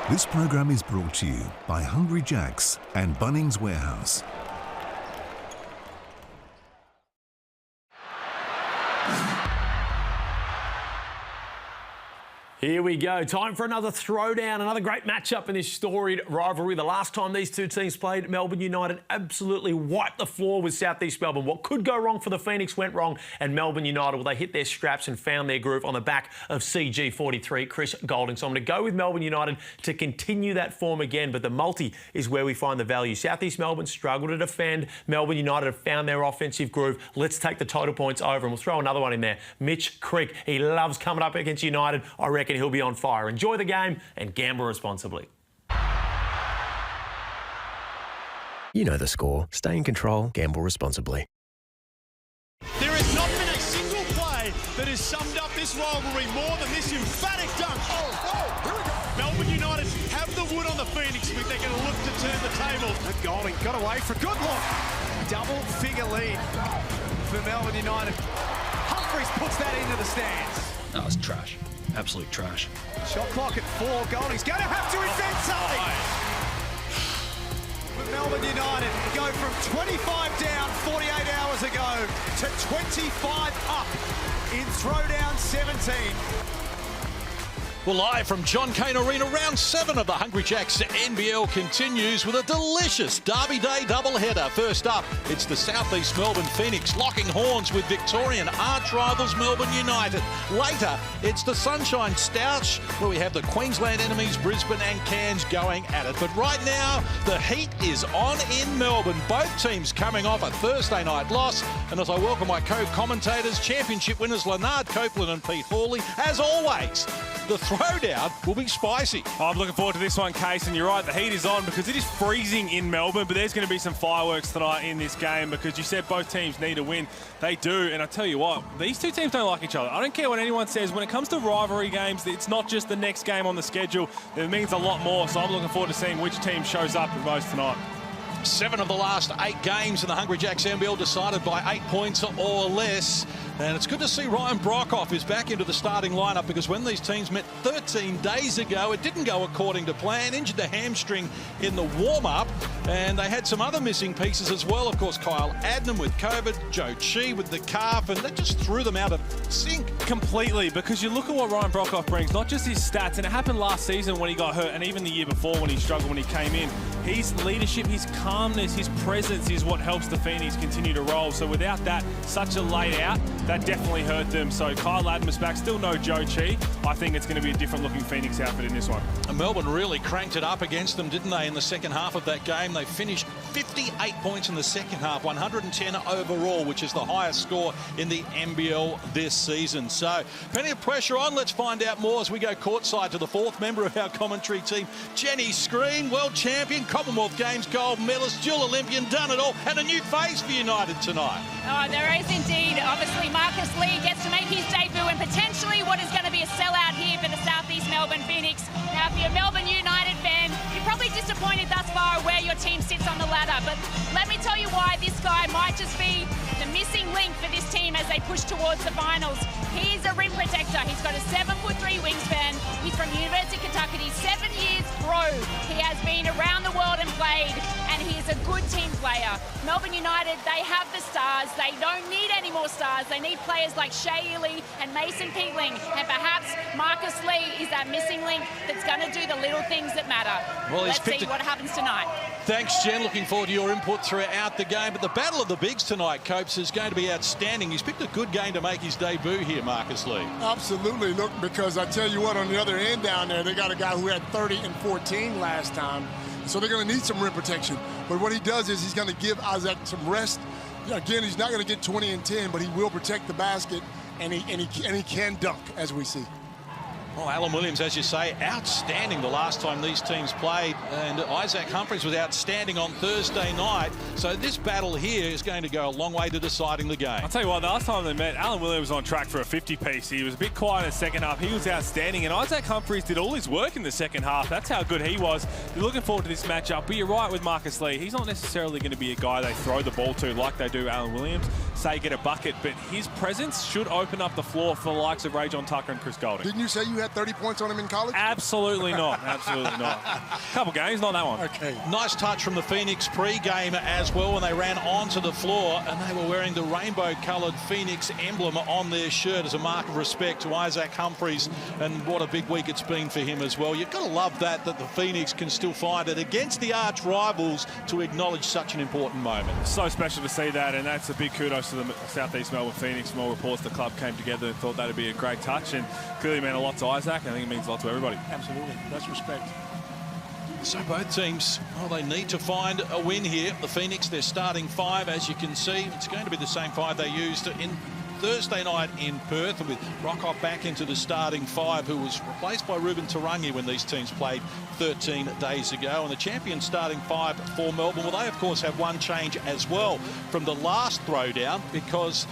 This program is brought to you by Hungry Jack's and Bunnings Warehouse. Here we go. Time for another throwdown, another great matchup in this storied rivalry. The last time these two teams played, Melbourne United absolutely wiped the floor with South East Melbourne. What could go wrong for the Phoenix went wrong, and Melbourne United, well, they hit their straps and found their groove on the back of CG43, Chris Goulding. So I'm going to go with Melbourne United to continue that form again, but the multi is where we find the value. South East Melbourne struggled to defend. Melbourne United have found their offensive groove. Let's take the total points over, and we'll throw another one in there. Mitch Creek, he loves coming up against United. I reckon he'll be on fire. Enjoy the game and gamble responsibly. You know the score. Stay in control. Gamble responsibly. There has not been a single play that has summed up this rivalry more than this emphatic dunk. Here we go. Melbourne United have the wood on the Phoenix, but they're going to look to turn the table. Goulding got away for a good look. Double figure lead for Melbourne United. Humphries puts that into the stands. That was trash. Absolute trash. Shot clock at 4. Goulding's going to have to invent something. But Melbourne United go from 25 down 48 hours ago to 25 up in throwdown 17. Well, live from John Cain Arena, round 7 of the Hungry Jacks NBL continues with a delicious Derby Day doubleheader. First up, it's the South East Melbourne Phoenix locking horns with Victorian arch rivals Melbourne United. Later, it's the Sunshine Stoush, where we have the Queensland enemies Brisbane and Cairns going at it. But right now, the heat is on in Melbourne. Both teams coming off a Thursday night loss. And as I welcome my co-commentators, championship winners Leonard Copeland and Pete Hawley, as always, the throwdown will be spicy. I'm looking forward to this one, Case, and you're right, the heat is on because it is freezing in Melbourne, but there's going to be some fireworks tonight in this game because you said both teams need a win. They do, and I tell you what, these two teams don't like each other. I don't care what anyone says. When it comes to rivalry games, it's not just the next game on the schedule. It means a lot more, so I'm looking forward to seeing which team shows up the most tonight. 7 of the last 8 games in the Hungry Jacks NBL decided by 8 points or less. And it's good to see Ryan Brockhoff is back into the starting lineup because when these teams met 13 days ago, it didn't go according to plan. Injured the hamstring in the warm-up, and they had some other missing pieces as well. Of course, Kyle Adnam with COVID, Joe Chi with the calf, and that just threw them out of sync. Completely, because you look at what Ryan Brockhoff brings, not just his stats, and it happened last season when he got hurt, and even the year before when he struggled when he came in. His leadership, his calmness, his presence is what helps the Phoenix continue to roll. So without that, such a late out, that definitely hurt them. So Kyle Adams back, still no Joe Chi. I think it's going to be a different looking Phoenix outfit in this one. And Melbourne really cranked it up against them, didn't they, in the second half of that game? They finished 58 points in the second half, 110 overall, which is the highest score in the NBL this season. So plenty of pressure on. Let's find out more as we go courtside to the 4th member of our commentary team, Jenny Screen, world champion, Commonwealth Games gold medalist, dual Olympian, done it all, and a new face for United tonight. Oh, there is indeed. Obviously, Marcus Lee gets to make his debut and potentially what is going to be a sellout here for the South East Melbourne Phoenix. Now, if you're a Melbourne United fan, you're probably disappointed thus far where your team sits on the ladder. But let me tell you why this guy might just be the missing link for this team as they push towards the finals. He's a rim protector. He's got a 7'3" wingspan. He's from the University of Kentucky. He's 7 years pro. He has been around the world and played, and he is a good team player. Melbourne United, they have the stars. They don't need any more stars. They need players like Shea Ely and Mason Peatling, and perhaps Marcus Lee is that missing link that's going to do the little things that matter. Well, let's see what happens tonight. Thanks, Jen. Looking forward to your input throughout the game. But the battle of the bigs tonight, Copes, is going to be outstanding. He's picked a good game to make his debut here, Marcus Lee. Absolutely. Look, because I tell you what, on the other end down there, they got a guy who had 30 and 14 last time. So they're going to need some rim protection. But what he does is he's going to give Isaac some rest. Again, he's not going to get 20 and 10, but he will protect the basket, and he can dunk, as we see. Well, Alan Williams, as you say, outstanding the last time these teams played, and Isaac Humphries was outstanding on Thursday night. So this battle here is going to go a long way to deciding the game. I'll tell you what, the last time they met, Alan Williams was on track for a 50-piece. He was a bit quiet in the second half. He was outstanding, and Isaac Humphries did all his work in the second half. That's how good he was. You're looking forward to this matchup, but you're right with Marcus Lee. He's not necessarily going to be a guy they throw the ball to like they do Alan Williams. say, get a bucket, but his presence should open up the floor for the likes of Ray John Tucker and Chris Goulding. Didn't you say you had 30 points on him in college? Absolutely not. Absolutely not. Couple games, not that one. Okay. Nice touch from the Phoenix pre-game as well when they ran onto the floor and they were wearing the rainbow-coloured Phoenix emblem on their shirt as a mark of respect to Isaac Humphries, and what a big week it's been for him as well. You've got to love that the Phoenix can still find it against the arch rivals to acknowledge such an important moment. So special to see that, and that's a big kudos to the Southeast Melbourne Phoenix. From all reports, the club came together and thought that'd be a great touch, and clearly meant a lot to Isaac. I think it means a lot to everybody. Absolutely. That's respect. So both teams, well, they need to find a win here. The Phoenix, their starting five, as you can see, it's going to be the same five they used in Thursday night in Perth, with Brockhoff back into the starting five, who was replaced by Ruben Tarangi when these teams played 13 days ago. And the champion starting five for Melbourne, well, they, of course, have one change as well from the last throwdown, because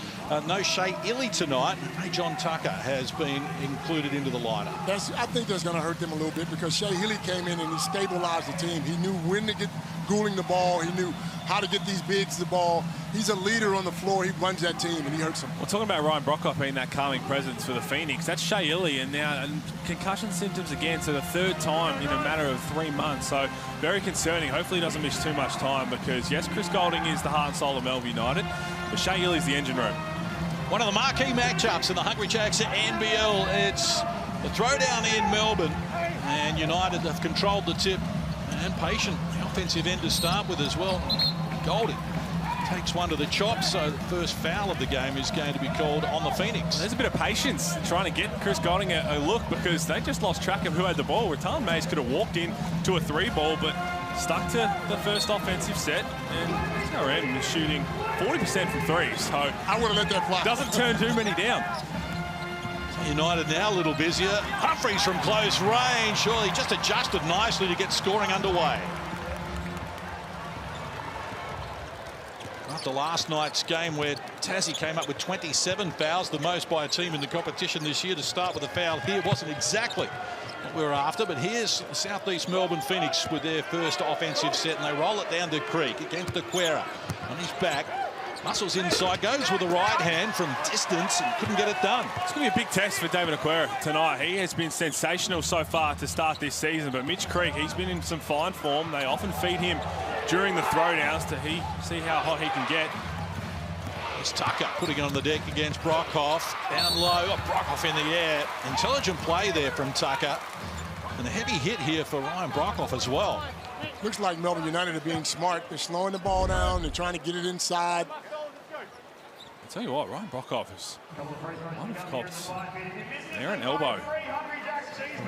no Shea Illy tonight. Ray John Tucker has been included into the lineup. I think that's going to hurt them a little bit, because Shea Illy came in and he stabilized the team. He knew when to get Goulding the ball. He knew how to get these bigs the ball. He's a leader on the floor. He runs that team, and he hurts them. Well, talking about Ryan Brockhoff being that calming presence for the Phoenix, that's Shea Illy, and now concussion symptoms again, so the third time in a matter of 3 months. So very concerning. Hopefully he doesn't miss too much time, because, yes, Chris Goulding is the heart and soul of Melbourne United, but Shea Illy's the engine room. One of the marquee matchups in the Hungry Jacks NBL. It's the throwdown in Melbourne, and United have controlled the tip and patient. The offensive end to start with as well. Goulding takes one to the chops, so the first foul of the game is going to be called on the Phoenix. There's a bit of patience trying to get Chris Goulding a look, because they just lost track of who had the ball. Rattan Mays could have walked in to a 3-ball, but stuck to the first offensive set, and TRM is shooting 40% from three, so I would have let that fly. Doesn't turn too many down. United now a little busier. Humphries from close range. Surely just adjusted nicely to get scoring underway. After last night's game, where Tassie came up with 27 fouls, the most by a team in the competition this year, to start with a foul here wasn't exactly what we were after. But here's Southeast Melbourne Phoenix with their first offensive set, and they roll it down to Creek against Aquera on his back. Muscles inside, goes with the right hand from distance and couldn't get it done. It's going to be a big test for David Aquera tonight. He has been sensational so far to start this season, but Mitch Creek, he's been in some fine form. They often feed him during the throwdowns to see how hot he can get. It's Tucker putting it on the deck against Brockhoff. Down low, Brockhoff in the air. Intelligent play there from Tucker. And a heavy hit here for Ryan Brockhoff as well. Looks like Melbourne United are being smart. They're slowing the ball down. They're trying to get it inside. I'll tell you what, Ryan Brockhoff is one of cops. There, an elbow.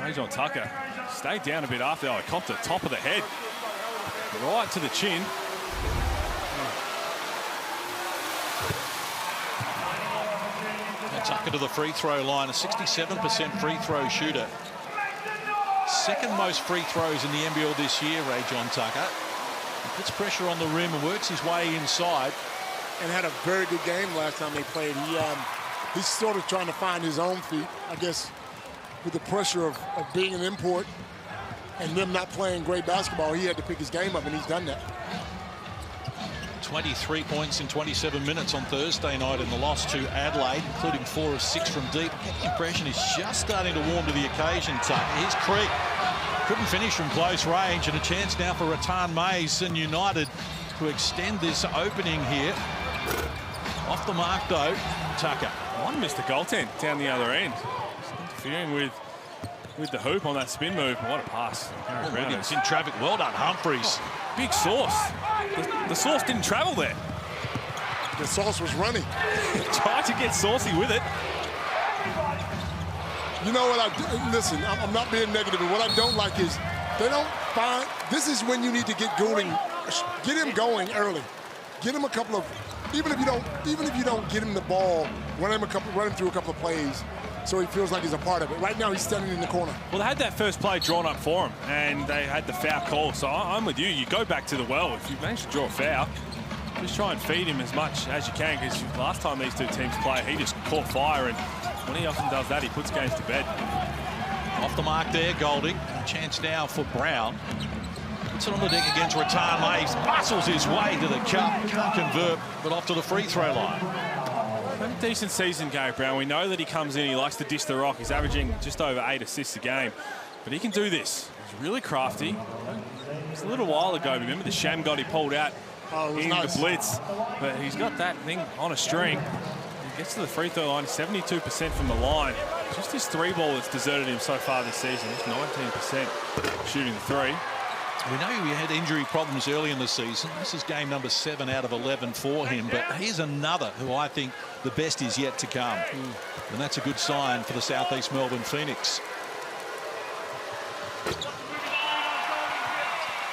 Ray John Tucker stayed down a bit after. Oh, he copped the top of the head. Right to the chin. And Tucker to the free throw line, a 67% free throw shooter. Second most free throws in the NBL this year, Ray John Tucker. He puts pressure on the rim and works his way inside. And had a very good game last time they played. He's sort of trying to find his own feet, I guess, with the pressure of being an import and them not playing great basketball. He had to pick his game up, and he's done that. 23 points in 27 minutes on Thursday night in the loss to Adelaide, including 4 of 6 from deep. I get the impression he's just starting to warm to the occasion, Tucker. Here's Creek. Couldn't finish from close range, and a chance now for Rattan Mays and United to extend this opening here. Off the mark, though, Tucker. One missed the goaltend down the other end. Just interfering with the hoop on that spin move. What a pass. It's in traffic. Well done, Humphries. Big Sauce. The Sauce didn't travel there. The Sauce was running. Tried to get saucy with it. You know what? Listen, I'm not being negative, but what I don't like is they don't find. This is when you need to get Goulding, get him going early. Get him a couple of, even if you don't get him the ball, run him through a couple of plays, so he feels like he's a part of it. Right now, he's standing in the corner. Well, they had that first play drawn up for him, and they had the foul call. So I'm with you. You go back to the well. If you manage to draw a foul, just try and feed him as much as you can, because last time these two teams played, he just caught fire, and when he often does that, he puts games to bed. Off the mark there, Goulding. A chance now for Brown. Puts it on the deck against Rattan Mays. Muscles his way to the cup. Can't convert, but off to the free throw line. Had a decent season, Gary Brown. We know that he comes in, he likes to dish the rock. He's averaging just over 8 assists a game. But he can do this. He's really crafty. It was a little while ago. Remember the sham god he pulled out in the blitz? But he's got that thing on a string. He gets to the free throw line, 72% from the line. Just his three ball that's deserted him so far this season. He's 19% shooting the three. We know he had injury problems early in the season. This is game number 7 out of 11 for him. But here's another who I think the best is yet to come. And that's a good sign for the Southeast Melbourne Phoenix.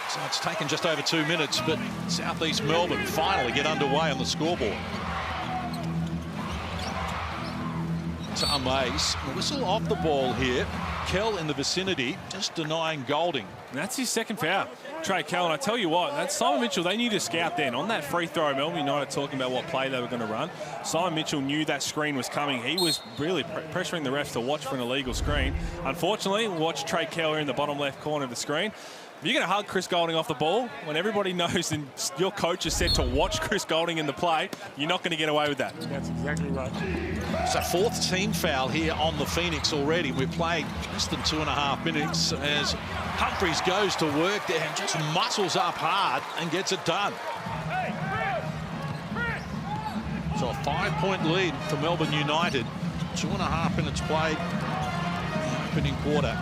So it's taken just over 2 minutes, but Southeast Melbourne finally get underway on the scoreboard. Tom Mays, a whistle off the ball here. Kell in the vicinity, just denying Golding. And that's his second foul, Trey Kell. And I tell you what, that's Simon Mitchell. They need to scout then. On that free throw, Melbourne United talking about what play they were going to run. Simon Mitchell knew that screen was coming. He was really pressuring the refs to watch for an illegal screen. Unfortunately, watch Trey Kell in the bottom left corner of the screen. If you're going to hug Chris Golding off the ball, when everybody knows and your coach has said to watch Chris Golding in the play, you're not going to get away with that. That's exactly right. So 4th team foul here on the Phoenix already. We've played less than 2.5 minutes as Humphries goes to work there and just muscles up hard and gets it done. So a 5-point lead for Melbourne United. 2.5 minutes played in the opening quarter.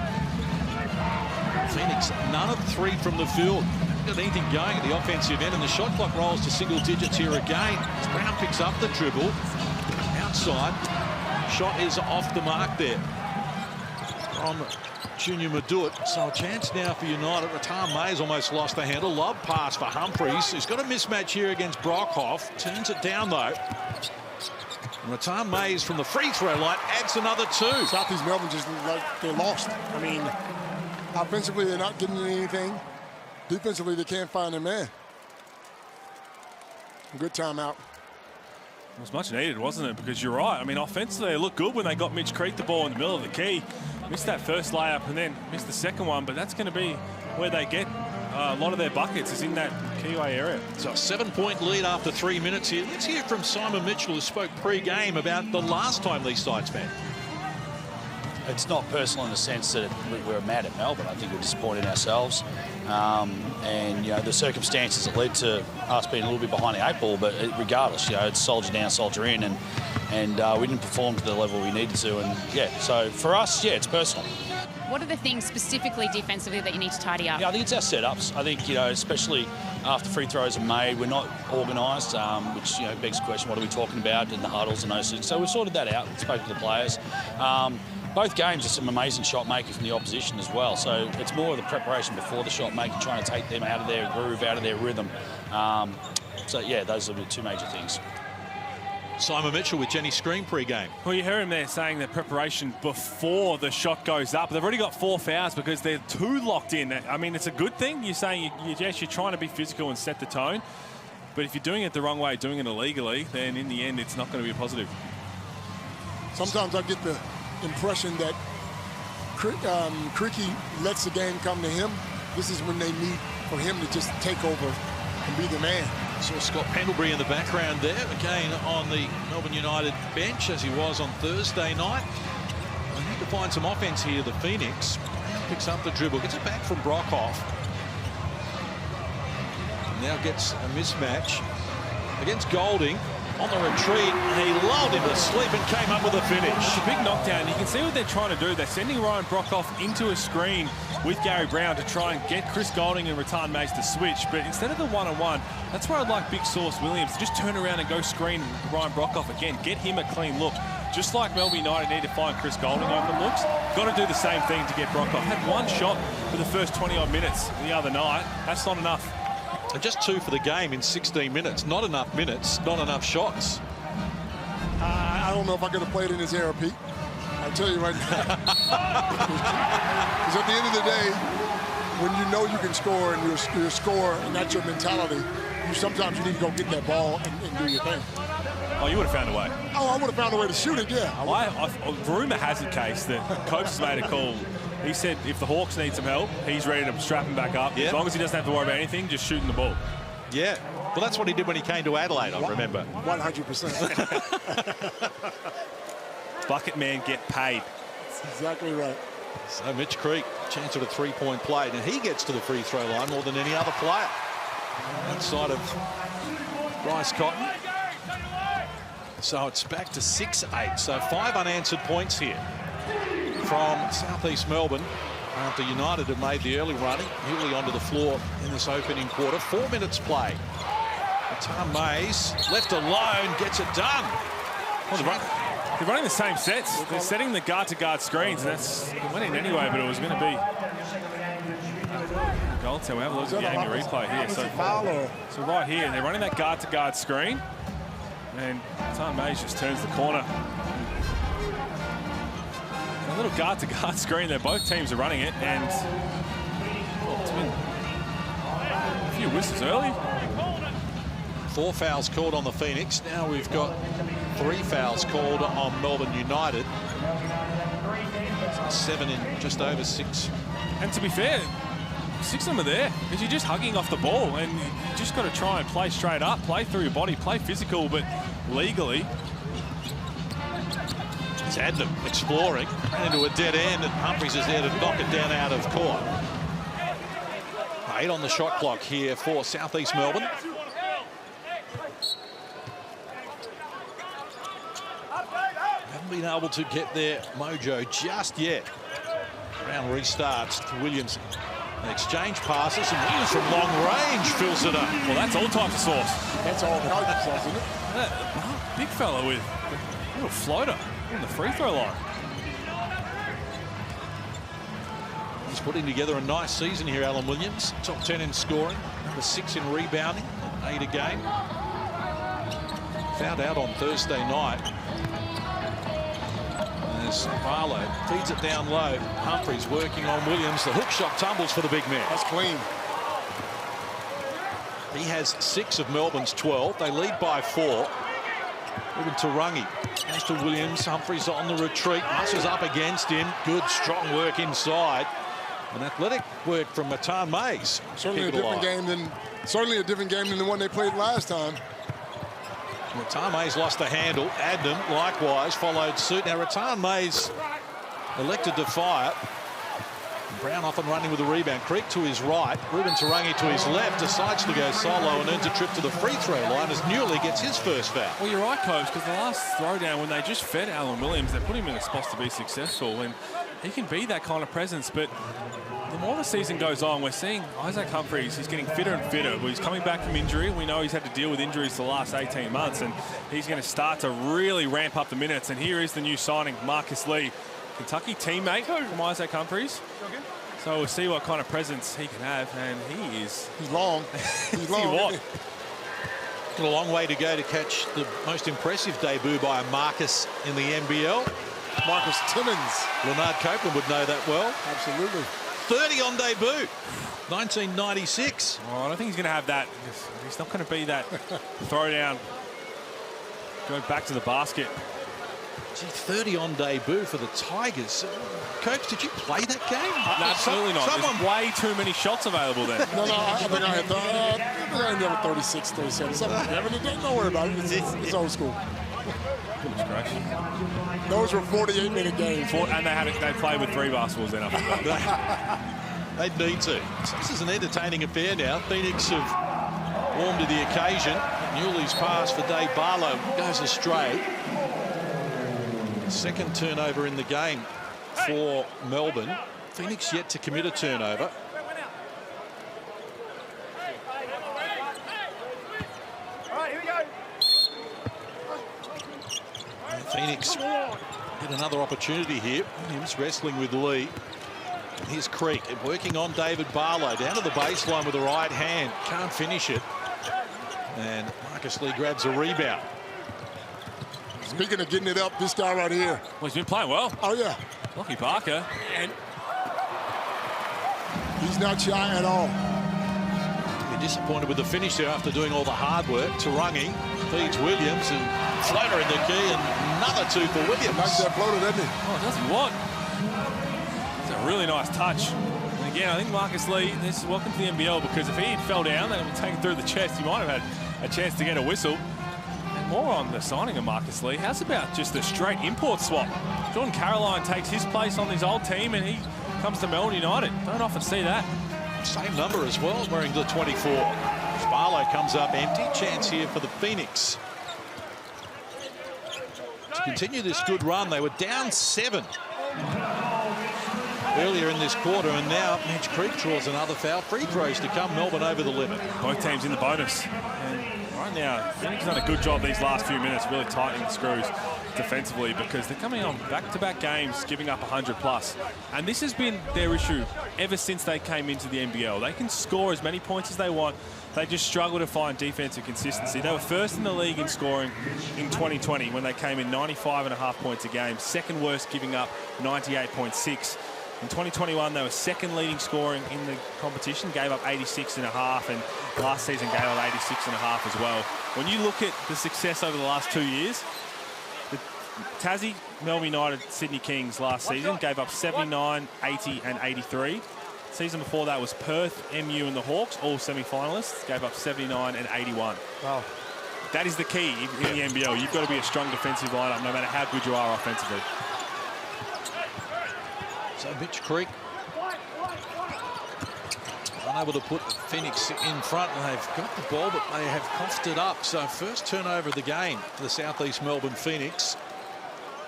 Phoenix, none of 3 from the field. Haven't got anything going at the offensive end, and the shot clock rolls to single digits here again. As Brown picks up the dribble. Outside. Shot is off the mark there from Junior Madout. So a chance now for United. Rattan Mays almost lost the handle. Lob pass for Humphries. He's got a mismatch here against Brockhoff. Turns it down though. And Rattan Mays from the free throw line adds another 2. Southeast Melbourne just like they're lost. I mean, offensively, they're not getting anything. Defensively, they can't find their man. Good timeout. It was much needed, wasn't it? Because you're right. I mean, offensively, they looked good when they got Mitch Creek the ball in the middle of the key. Missed that first layup and then missed the second one, but that's going to be where they get a lot of their buckets, is in that keyway area. So a 7-point lead after 3 minutes here. Let's hear from Simon Mitchell, who spoke pre-game about the last time these sides met. It's not personal in the sense that we're mad at Melbourne. I think we're disappointed in ourselves. And, you know, the circumstances that led to us being a little bit behind the 8 ball, but regardless, you know, it's soldier down, soldier in, and we didn't perform to the level we needed to. And, yeah, so for us, yeah, it's personal. What are the things specifically defensively that you need to tidy up? Yeah, I think it's our setups. I think, you know, especially after free throws are made, we're not organised, which, you know, begs the question, what are we talking about in the huddles and those things. So we've sorted that out, spoken to the players. Both games are some amazing shot making from the opposition as well. So it's more of the preparation before the shot making, trying to take them out of their groove, out of their rhythm. So, yeah, those are the 2 major things. Simon Mitchell with Jenny Screen pre-game. Well, you hear him there saying that preparation before the shot goes up. They've already got 4 fouls because they're too locked in. I mean, it's a good thing. You're saying, yes, you're trying to be physical and set the tone. But if you're doing it the wrong way, doing it illegally, then in the end, it's not going to be a positive. Sometimes I get the impression that Creaky lets the game come to him. This is when they need for him to just take over and be the man. So Scott Pendlebury in the background there, again on the Melbourne United bench as he was on Thursday night. They need to find some offense here, the Phoenix. Picks up the dribble, gets it back from Brockhoff. Now gets a mismatch against Golding. On the retreat, he lulled him to sleep and came up with a finish. It's a big knockdown. You can see what they're trying to do. They're sending Ryan Brockhoff into a screen with Gary Brown to try and get Chris Golding and Rattan Mays to switch. But instead of the one-on-one, that's where I'd like Big Sauce Williams to just turn around and go screen Ryan Brockhoff again. Get him a clean look. Just like Melbourne United need to find Chris Golding open looks, got to do the same thing to get Brockhoff. Had 1 shot for the first 20-odd minutes the other night. That's not enough. And just 2 for the game in 16 minutes. Not enough minutes, not enough shots. I don't know if I could have played in his era, Pete. I'll tell you right now. Because at the end of the day, when you know you can score and you're a scorer and that's your mentality, sometimes you need to go get that ball and do your thing. Oh, you would have found a way. Oh, I would have found a way to shoot it, yeah. Rumour has it, Case, that Copes has made a call He said if the Hawks need some help, he's ready to strap him back up. As long as he doesn't have to worry about anything, just shooting the ball. Yeah. Well, that's what he did when he came to Adelaide, I remember. 100%. Bucket man get paid. That's exactly right. So Mitch Creek, chance at a three-point play. Now he gets to the free throw line more than any other player outside of Bryce Cotton. So it's back to 6-8. So 5 unanswered points here from Southeast Melbourne after United have made the early running. Newly onto the floor in this opening quarter. 4 minutes play. Tom Mays left alone, gets it done. They're running the same sets. They're setting the guard-to-guard screens. It went in anyway, but it was going to be goal. So we have a look at the Amy replay here. So right here, they're running that guard-to-guard screen, and Tom Mays just turns the corner. A little guard-to-guard screen there. Both teams are running it, and it's been a few whistles early. 4 fouls called on the Phoenix. Now we've got 3 fouls called on Melbourne United. 7 in just over 6. And to be fair, 6 of them are there because you're just hugging off the ball, and you just got to try and play straight up, play through your body, play physical, but legally. It's Adnam exploring, ran into a dead end, and Humphries is there to knock it down out of court. 8 on the shot clock here for Southeast Melbourne. Been able to get their mojo just yet. Round restarts to Williams. Exchange passes, and Williams from long range fills it up. Well, that's all types of sauce. That's all types of sauce, isn't it? Big fella with a little floater in the free throw line. He's putting together a nice season here, Alan Williams. Top 10 in scoring, number 6 in rebounding, 8 a game. Found out on Thursday night. Barlow feeds it down low. Humphries working on Williams. The hook shot tumbles for the big man. That's clean. He has 6 of Melbourne's 12. They lead by 4. Ruben Tarangi goes to Williams. Humphries on the retreat. Muscles up against him. Good strong work inside. An athletic work from Matan Mays. Certainly a different game than the one they played last time. Rattan Mays lost the handle. Adnam likewise followed suit. Now Rattan Mays elected to fire. Brown off and running with the rebound. Creek to his right. Ruben Tarangi to his left. Decides to go solo and earns a trip to the free throw line as Newley gets his first foul. Well, you're right, Coach, because the last throwdown, when they just fed Alan Williams, they put him in a spot to be successful, and he can be that kind of presence. But the more the season goes on, we're seeing Isaac Humphries, he's getting fitter and fitter. He's coming back from injury. We know he's had to deal with injuries the last 18 months, and he's going to start to really ramp up the minutes. And here is the new signing, Marcus Lee, Kentucky teammate from Isaac Humphries. So we'll see what kind of presence he can have, and he's long. He's long. What? Got a long way to go to catch the most impressive debut by a Marcus in the NBL. Marcus Timmons. Leonard Copeland would know that well. Absolutely. 30 on debut. 1996. Oh, I don't think he's going to have that. He's not going to be that throwdown. Go back to the basket. Gee, 30 on debut for the Tigers. Coach, did you play that game? No, absolutely not. There's way too many shots available then. No, I think I ended up with 36, 37. Don't worry about it. It's old school. Goodness gracious. Those were 48-minute games. And they played with 3 basketballs then. They'd need to. So this is an entertaining affair now. Phoenix have warmed to the occasion. Newley's pass for Dave Barlow goes astray. Second turnover in the game for Melbourne. Phoenix yet to commit a turnover. Phoenix get another opportunity here. Williams wrestling with Lee. Here's Creek working on David Barlow down to the baseline with the right hand. Can't finish it. And Marcus Lee grabs a rebound. Speaking of getting it up, this guy right here. Well, he's been playing well. Oh, yeah. Lockie Parker. And he's not shy at all. You're disappointed with the finish there after doing all the hard work. Tarangi feeds Williams and floater in the key and another 2 for Williams. Nice that floater, doesn't he? Oh, does he what? Is that A really nice touch. And again, I think Marcus Lee, this is welcome to the NBL, because if he had fell down and taken through the chest, he might have had a chance to get a whistle. And more on the signing of Marcus Lee. How's about just a straight import swap? Jordan Caroline takes his place on his old team and he comes to Melbourne United. Don't often see that. Same number as well, wearing the 24. Barlow comes up empty. Chance here for the Phoenix to continue this good run. They were down 7 earlier in this quarter, and now Mitch Creek draws another foul. Free throws to come. Melbourne over the limit. Both teams in the bonus. And right now, Phoenix has done a good job these last few minutes, really tightening the screws defensively, because they're coming on back-to-back games, giving up 100+. And this has been their issue ever since they came into the NBL. They can score as many points as they want. They just struggle to find defensive consistency. They were first in the league in scoring in 2020 when they came in 95.5 points a game. Second worst, giving up 98.6. In 2021, they were second leading scoring in the competition, gave up 86.5, and last season gave up 86.5 as well. When you look at the success over the last 2 years, the Tassie, Melbourne United, Sydney Kings last season gave up 79, 80, and 83. Season before that was Perth, MU, and the Hawks, all semi-finalists, gave up 79 and 81. Wow. That is the key in the NBL. You've got to be a strong defensive lineup, no matter how good you are offensively. So Mitch Creek unable to put Phoenix in front, and they've got the ball, but they have coughed it up. So first turnover of the game for the Southeast Melbourne Phoenix.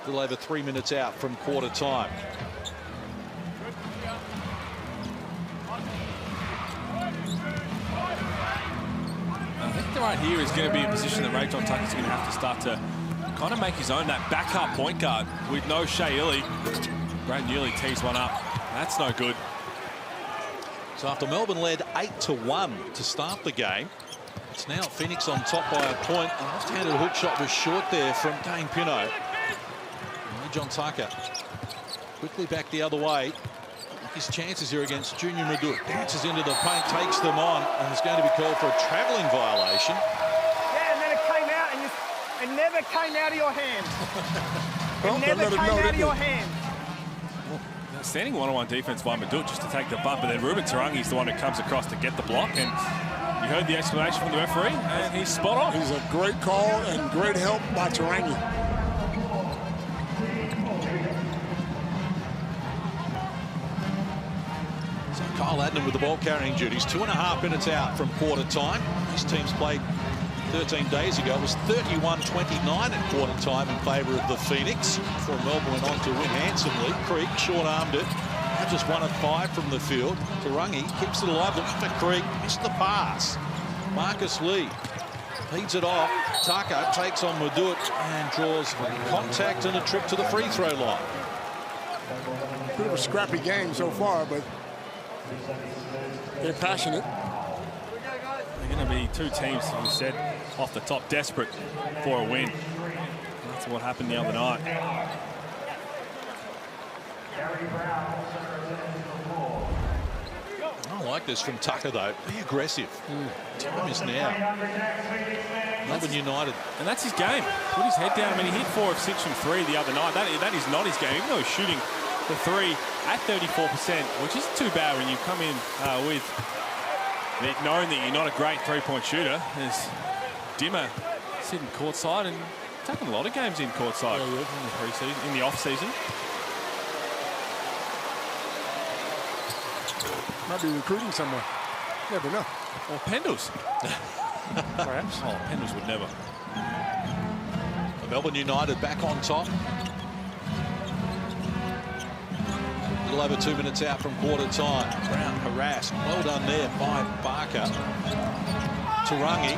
A little over 3 minutes out from quarter time. I think the right here is going to be a position that Ray John Tucker's going to have to start to kind of make his own, that backup point guard with no Shea Illy. Brad Newley tees one up. That's no good. So after Melbourne led 8-1 to start the game, it's now Phoenix on top by a point. An off-handed hook shot was short there from Kane Pinot. John Tucker quickly back the other way. His chances here against Junior Madut. Dances into the paint, takes them on, and is going to be called for a travelling violation. Yeah, and then it came out, and it never came out of your hand. Well, it never came out of your hand. Standing one-on-one defense by Madut just to take the bump, and then Ruben Tarangi's the one who comes across to get the block. And you heard the explanation from the referee, and he's spot on. He's a great call and great help by Tarangi. So Kyle Adnan with the ball carrying duties. 2.5 minutes out from quarter time. These teams played 13 days ago. It was 31-29 at quarter time in favour of the Phoenix, before Melbourne went on to win handsomely. Creek short-armed it. Now just 1 of 5 from the field. Tarangi keeps it alive, looking for Creek. Missed the pass. Marcus Lee leads it off. Tucker takes on Madut and draws contact and a trip to the free throw line. Bit of a scrappy game so far, but they're passionate. They're going to be two teams, as we said, off the top, desperate for a win. That's what happened the other night. I like this from Tucker, though. Be aggressive. Time is now. Melbourne United. And that's his game. Put his head down. I mean, he hit 4 of 6 from 3 the other night. That is not his game. Even though he's shooting the 3 at 34%, which isn't too bad when you come in with knowing that you're not a great three-point shooter. There's Dimmer sitting courtside and taking a lot of games in courtside in the pre-season, in the off-season. Might be recruiting somewhere. Never know. Or Pendles. Perhaps. Oh, Pendles would never. Melbourne United back on top. A little over 2 minutes out from quarter time. Brown harassed. Well done there by Barker. Tarangi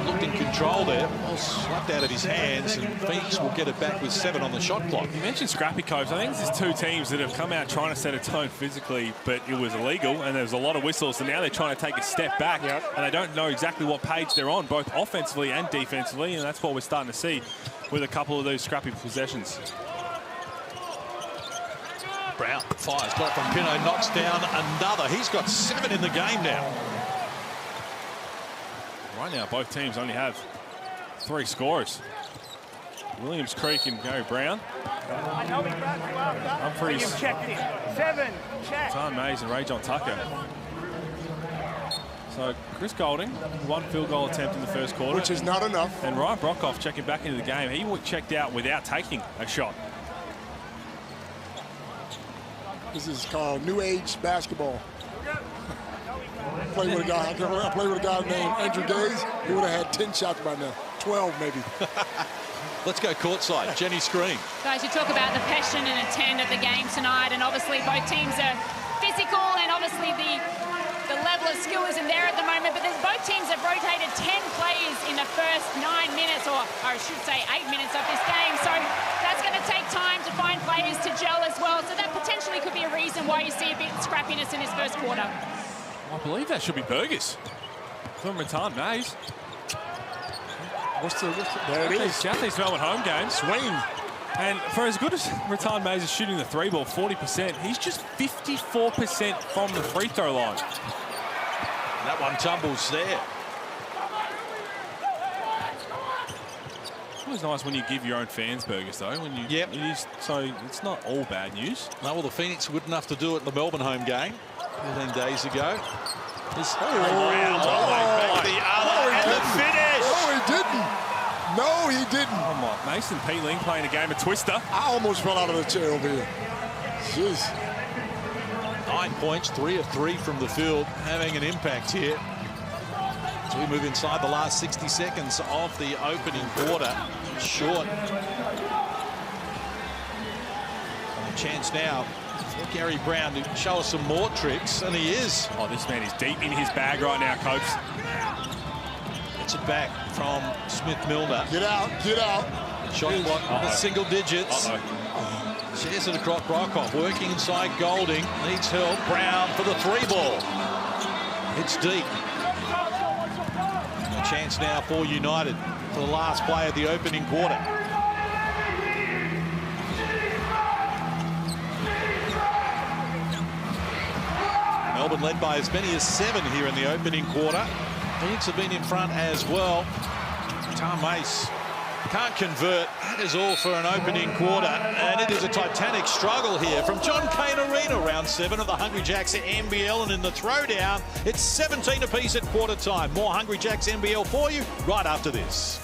looked in control there. Well slapped out of his hands, and Phoenix will get it back with 7 on the shot clock. You mentioned scrappy, Coach. I think there's 2 teams that have come out trying to set a tone physically, but it was illegal, and there's a lot of whistles, and now they're trying to take a step back, and they don't know exactly what page they're on, both offensively and defensively, and that's what we're starting to see with a couple of those scrappy possessions. Brown fires, got it from Pinot, knocks down another. He's got 7 in the game now. Right now, both teams only have 3 scorers. Williams Creek and Gary Brown. I know he brought you up. I'm pretty. You've checked it. 7, check. Tom Mays and Ray John Tucker. So Chris Golding, 1 field goal attempt in the first quarter. Which is not enough. And Ryan Brockhoff checking back into the game. He checked out without taking a shot. This is called New Age basketball. I played with a guy named Andrew Gaze. He would have had 10 shots by now. 12 maybe. Let's go courtside. Jenny Screen. Guys, you talk about the passion and intent of the game tonight, and obviously both teams are physical, and obviously the level of skill isn't there at the moment, but both teams have rotated 10 players in the first 9 minutes, or I should say 8 minutes of this game, so that's going to take time to find players to gel as well, so that potentially could be a reason why you see a bit of scrappiness in this first quarter. I believe that should be Burgess from Rattan Mays. There it is. Southeast Melbourne home game. Swing. And for as good as Rattan Mays is shooting the 3 ball, 40%, he's just 54% from the free throw line. That one tumbles there. It's always nice when you give your own fans Burgess, though. When you, yep. So it's not all bad news. No, well, the Phoenix were good enough to do it in the Melbourne home game 14 days ago. This the other, and the finish. No, he didn't. No, he didn't. Oh my, Mason Peeling playing a game of Twister. I almost fell out of the chair over here. Jeez. 9 points, 3 of 3 from the field, having an impact here. As we move inside the last 60 seconds of the opening quarter. Short. A chance now for Gary Brown to show us some more tricks, and he is. Oh, this man is deep in his bag right now, Copes. Gets it back from Smith-Milner. Get out, get out. Shot clock in the single digits. Shares it across Brockhoff, working inside Golding. Needs help. Brown for the 3 ball. It's deep. A chance now for United for the last play of the opening quarter. Melbourne led by as many as 7 here in the opening quarter. Phoenix have been in front as well. Tom Mace can't convert. That is all for an opening quarter, and it is a titanic struggle here from John Cain Arena. Round 7 of the Hungry Jacks at NBL, and in the throwdown, it's 17 apiece at quarter time. More Hungry Jacks NBL for you right after this.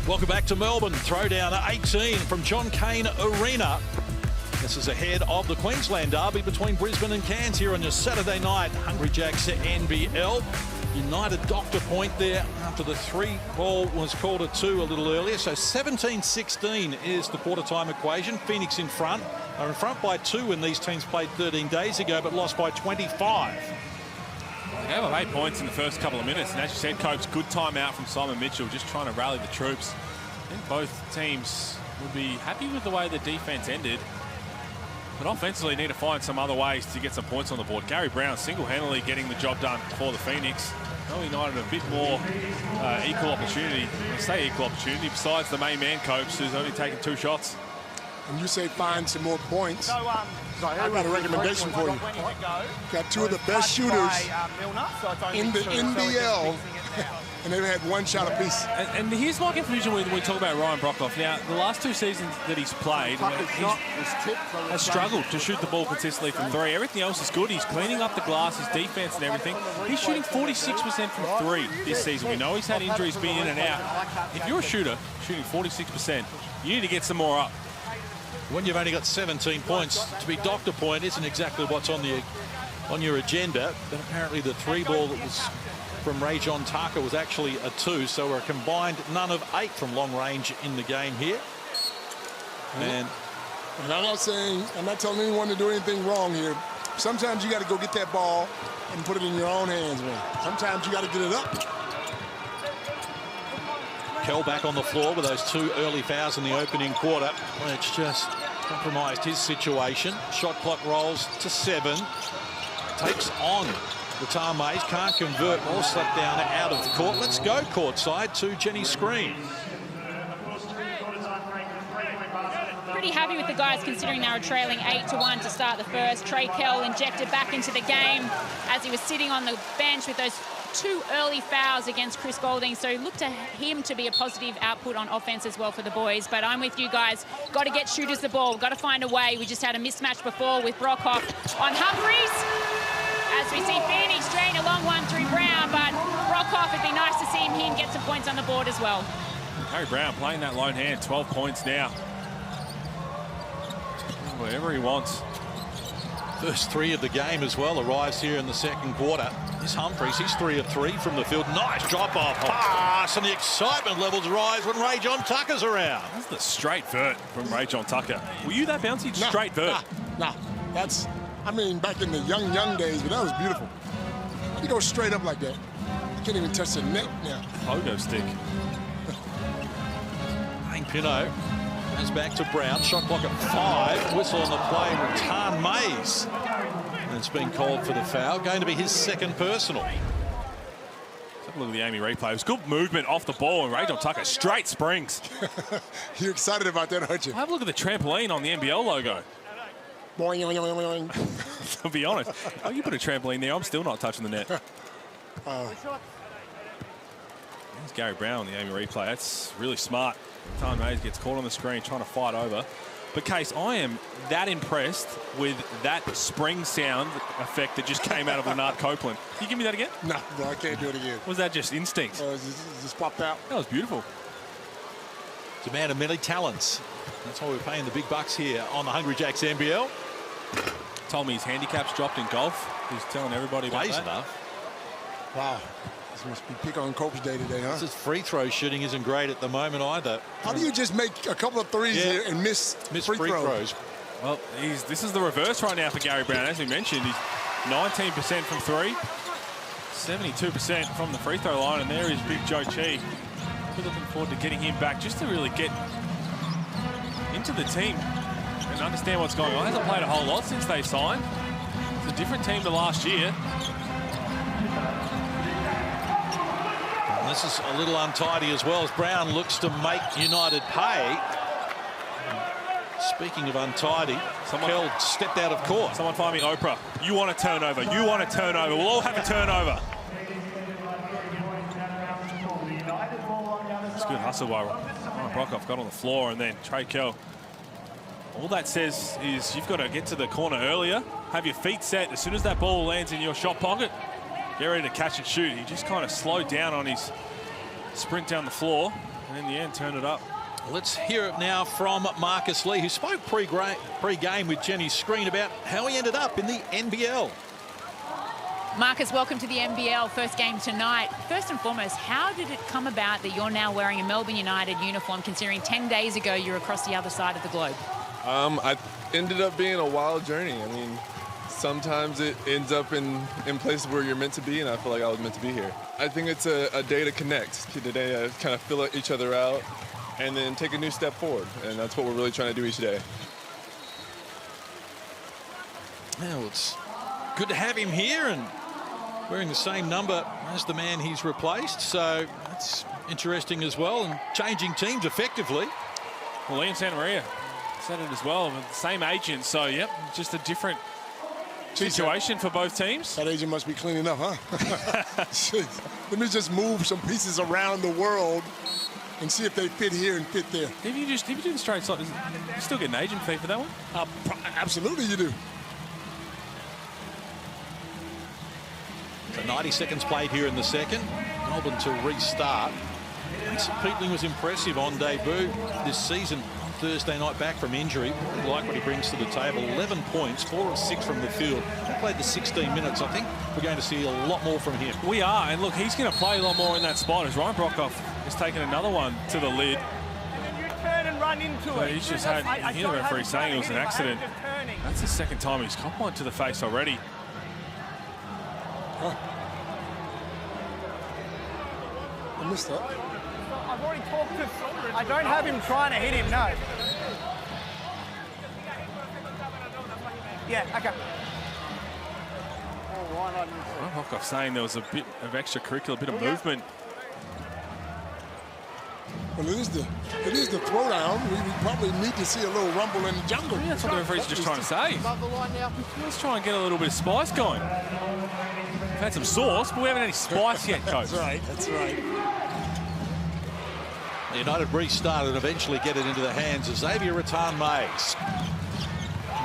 Welcome back to Melbourne. Throwdown 18 from John Cain Arena. This is ahead of the Queensland derby between Brisbane and Cairns here on your Saturday night Hungry Jacks NBL. United docked a point there after the 3 ball was called a 2 a little earlier. So 17-16 is the quarter time equation. Phoenix in front. Are in front by 2 when these teams played 13 days ago, but lost by 25. They gave up 8 points in the first couple of minutes, and as you said, Coach, good timeout from Simon Mitchell, just trying to rally the troops. I think both teams would be happy with the way the defense ended, but offensively need to find some other ways to get some points on the board. Gary Brown single-handedly getting the job done for the Phoenix. Melbourne United a bit more equal opportunity. I say equal opportunity, besides the main man, Coach, who's only taken 2 shots. And you say find some more points. I've got a recommendation for you. Got 2 of the best shooters in the NBL, and they've had 1 shot apiece. And here's my confusion when we talk about Ryan Brockhoff. Now, the last 2 seasons that he's played, he has struggled to shoot the ball consistently from 3. Everything else is good. He's cleaning up the glass, his defense and everything. He's shooting 46% from 3 this season. We know he's had injuries being in and out. If you're a shooter shooting 46%, you need to get some more up. When you've only got 17 points, to be docked a point isn't exactly what's on your agenda. But apparently the 3 ball that was from Ray John Tucker was actually a 2, so we're a combined none of 8 from long range in the game here. And I'm not telling anyone to do anything wrong here. Sometimes you got to go get that ball and put it in your own hands, man. Sometimes you got to get it up. Kell back on the floor with those 2 early fouls in the opening quarter, which just compromised his situation. Shot clock rolls to 7. Takes on the Tar Mays, can't convert. Ball slapped down out of the court. Let's go courtside to Jenny Screen. Pretty happy with the guys considering they were trailing 8-1 to start the first. Trey Kell injected back into the game as he was sitting on the bench with those 2 early fouls against Chris Goulding, so look to him to be a positive output on offense as well for the boys. But I'm with you guys. Got to get shooters the ball. Got to find a way. We just had a mismatch before with Brockhoff on Humphreys. As we see Phoenix drain a long one through Brown, but Brockhoff, it'd be nice to see him get some points on the board as well. Harry Brown playing that lone hand, 12 points now. Whatever he wants. First 3 of the game as well arrives here in the second quarter. This Humphreys, he's 3 of 3 from the field. Nice drop-off pass, and the excitement levels rise when Ray John Tucker's around. That's the straight vert from Ray John Tucker. Were you that bouncy? Straight vert? Nah. That's, I mean, back in the young days, but that was beautiful. You go straight up like that. You can't even touch the net now. Pogo stick. Hank Pinot goes back to Brown. Shot clock at 5. Whistle on the play. Ratan Mays. And it's been called for the foul. Going to be his 2nd personal. Let's have a look at the Amy replay. It was good movement off the ball, and Ray John Tucker straight springs. You're excited about that, aren't you? Have a look at the trampoline on the NBL logo. Boing, boing, boing, boing. To be honest, oh, you put a trampoline there, I'm still not touching the net. There's Gary Brown on the Amy replay. That's really smart. Time Mays gets caught on the screen trying to fight over. But Case, I am that impressed with that spring sound effect that just came out of Leonard Copeland. Can you give me that again? No, I can't do it again. Was that just instinct? It just popped out. That was beautiful. It's a man of many talents. That's why we're paying the big bucks here on the Hungry Jacks NBL. Told me his handicap's dropped in golf. He's telling everybody about Plays that. enough. Wow. This must be pick on Cope's day today, huh? His free throw shooting isn't great at the moment either. How do you just make a couple of threes here and miss free throws? Well, this is the reverse right now for Gary Brown. As we mentioned, he's 19% from 3, 72% from the free throw line, and there is Big Joe Chi. We're looking forward to getting him back just to really get into the team and understand what's going on. He hasn't played a whole lot since they signed. It's a different team to last year. And this is a little untidy as well as Brown looks to make United pay. Speaking of untidy, Kell stepped out of court. Someone find me Oprah. You want a turnover. You want a turnover. We'll all have a turnover. It's good hustle by Ryan Brockhoff. Got on the floor, and then Trey Kell. All that says is you've got to get to the corner earlier, have your feet set. As soon as that ball lands in your shot pocket, get ready to catch and shoot. He just kind of slowed down on his sprint down the floor. And in the end, turned it up. Let's hear it now from Marcus Lee, who spoke pre-game with Jenny Screen about how he ended up in the NBL. Marcus, welcome to the NBL. First game tonight. First and foremost, how did it come about that you're now wearing a Melbourne United uniform, considering 10 days ago you were across the other side of the globe? I ended up being a wild journey. I mean, sometimes it ends up in places where you're meant to be, and I feel like I was meant to be here. I think it's a day to connect, a day to kind of fill each other out, and then take a new step forward. And that's what we're really trying to do each day. Well, it's good to have him here and wearing the same number as the man he's replaced. So that's interesting as well, and changing teams effectively. Well, Ian Santa Maria said it as well, with the same agent. So, yep, just a different situation for both teams. That agent must be cleaning up, huh? Jeez. Let me just move some pieces around the world and see if they fit here and fit there. If you do the straight side, you still get an agent fee for that one? Absolutely you do. So 90 seconds played here in the second. Melbourne to restart. Mason Peatling was impressive on debut this season. Thursday night back from injury. Really like what he brings to the table. 11 points, 4 of 6 from the field. He played the 16 minutes. I think we're going to see a lot more from him. We are, and look, he's going to play a lot more in that spot as Ryan Brockhoff has taken another one to the lid. You turn and run into So it. he's just had, you hear the referee saying it was an accident. That's the second time he's got one to the face already. I missed that. I've already talked to... I don't have him trying to hit him, no. Yeah, okay. Ryan Brockhoff saying there was a bit of extracurricular, bit of movement. Well, it is the throwdown. We probably need to see a little rumble in the jungle. Yeah, that's what the referee's just trying to say. Let's try and get a little bit of spice going. We've had some sauce, but we haven't had any spice yet, Coach. That's right, that's right. The United restart and eventually get it into the hands of Xavier Rattan-Mays.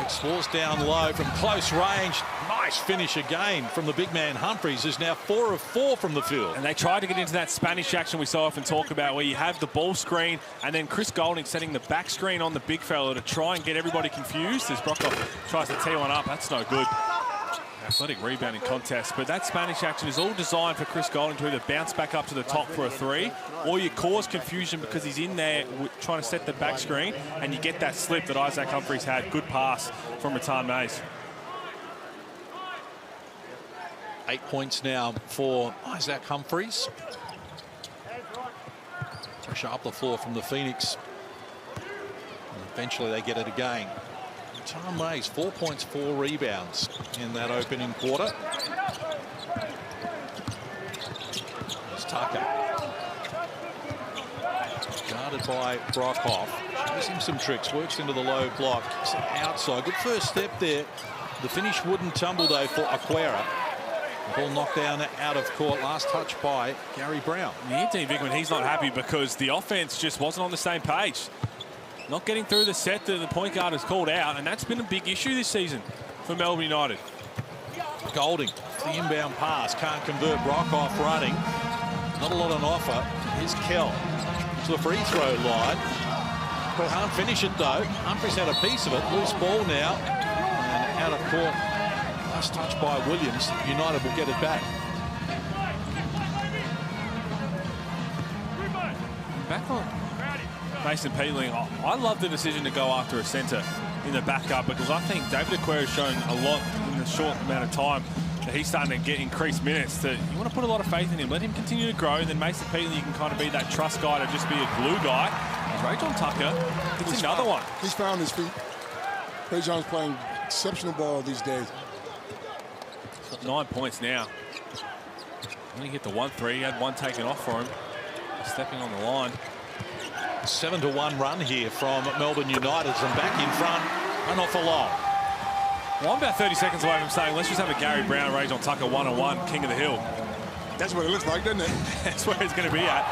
Explores down low from close range. Nice finish again from the big man Humphries, who's now 4 of 4 from the field. And they tried to get into that Spanish action we so often talk about, where you have the ball screen and then Chris Goulding setting the back screen on the big fella to try and get everybody confused as Brockhoff tries to tee one up. That's no good. Athletic rebounding contest, but that Spanish action is all designed for Chris Goulding to either bounce back up to the top for a 3, or you cause confusion because he's in there trying to set the back screen, and you get that slip that Isaac Humphries had. Good pass from Rattan-Mays. 8 points now for Isaac Humphries. Pressure up the floor from the Phoenix. And eventually they get it again. Rattan-Mays, 4 points, 4 rebounds in that opening quarter. It's Tucker. Guarded by Brockhoff. Shows him some tricks, works into the low block. Outside, good first step there. The finish wouldn't tumble though for Aquera. The ball knocked down out of court. Last touch by Gary Brown. Yeah, Dean Vigman, he's not happy because the offense just wasn't on the same page. Not getting through the set that the point guard has called out, and that's been a big issue this season for Melbourne United. Golding, the inbound pass, can't convert. Brockhoff running. Not a lot on offer. Here's Kell to the free throw line. Can't finish it though. Humphries had a piece of it. Loose ball now. And out of court. Last touch by Williams. United will get it back. Back on Mason Peatling. I love the decision to go after a centre in the backup, because I think David Aquera has shown a lot in the short amount of time that he's starting to get increased minutes. You want to put a lot of faith in him. Let him continue to grow, and then Mason Peatling, you can kind of be that trust guy to just be a glue guy. Rajon Tucker gets another one. He's found his feet. Rajon's playing exceptional ball these days. 9 points now. When he hit the 1-3, he had one taken off for him. Stepping on the line. 7-1 run here from Melbourne United, and back in front, and not for long. Well, I'm about 30 seconds away from saying, let's just have a Gary Brown, Rajon Tucker 1-on-1, king of the hill. That's what it looks like, doesn't it? That's where it's going to be at.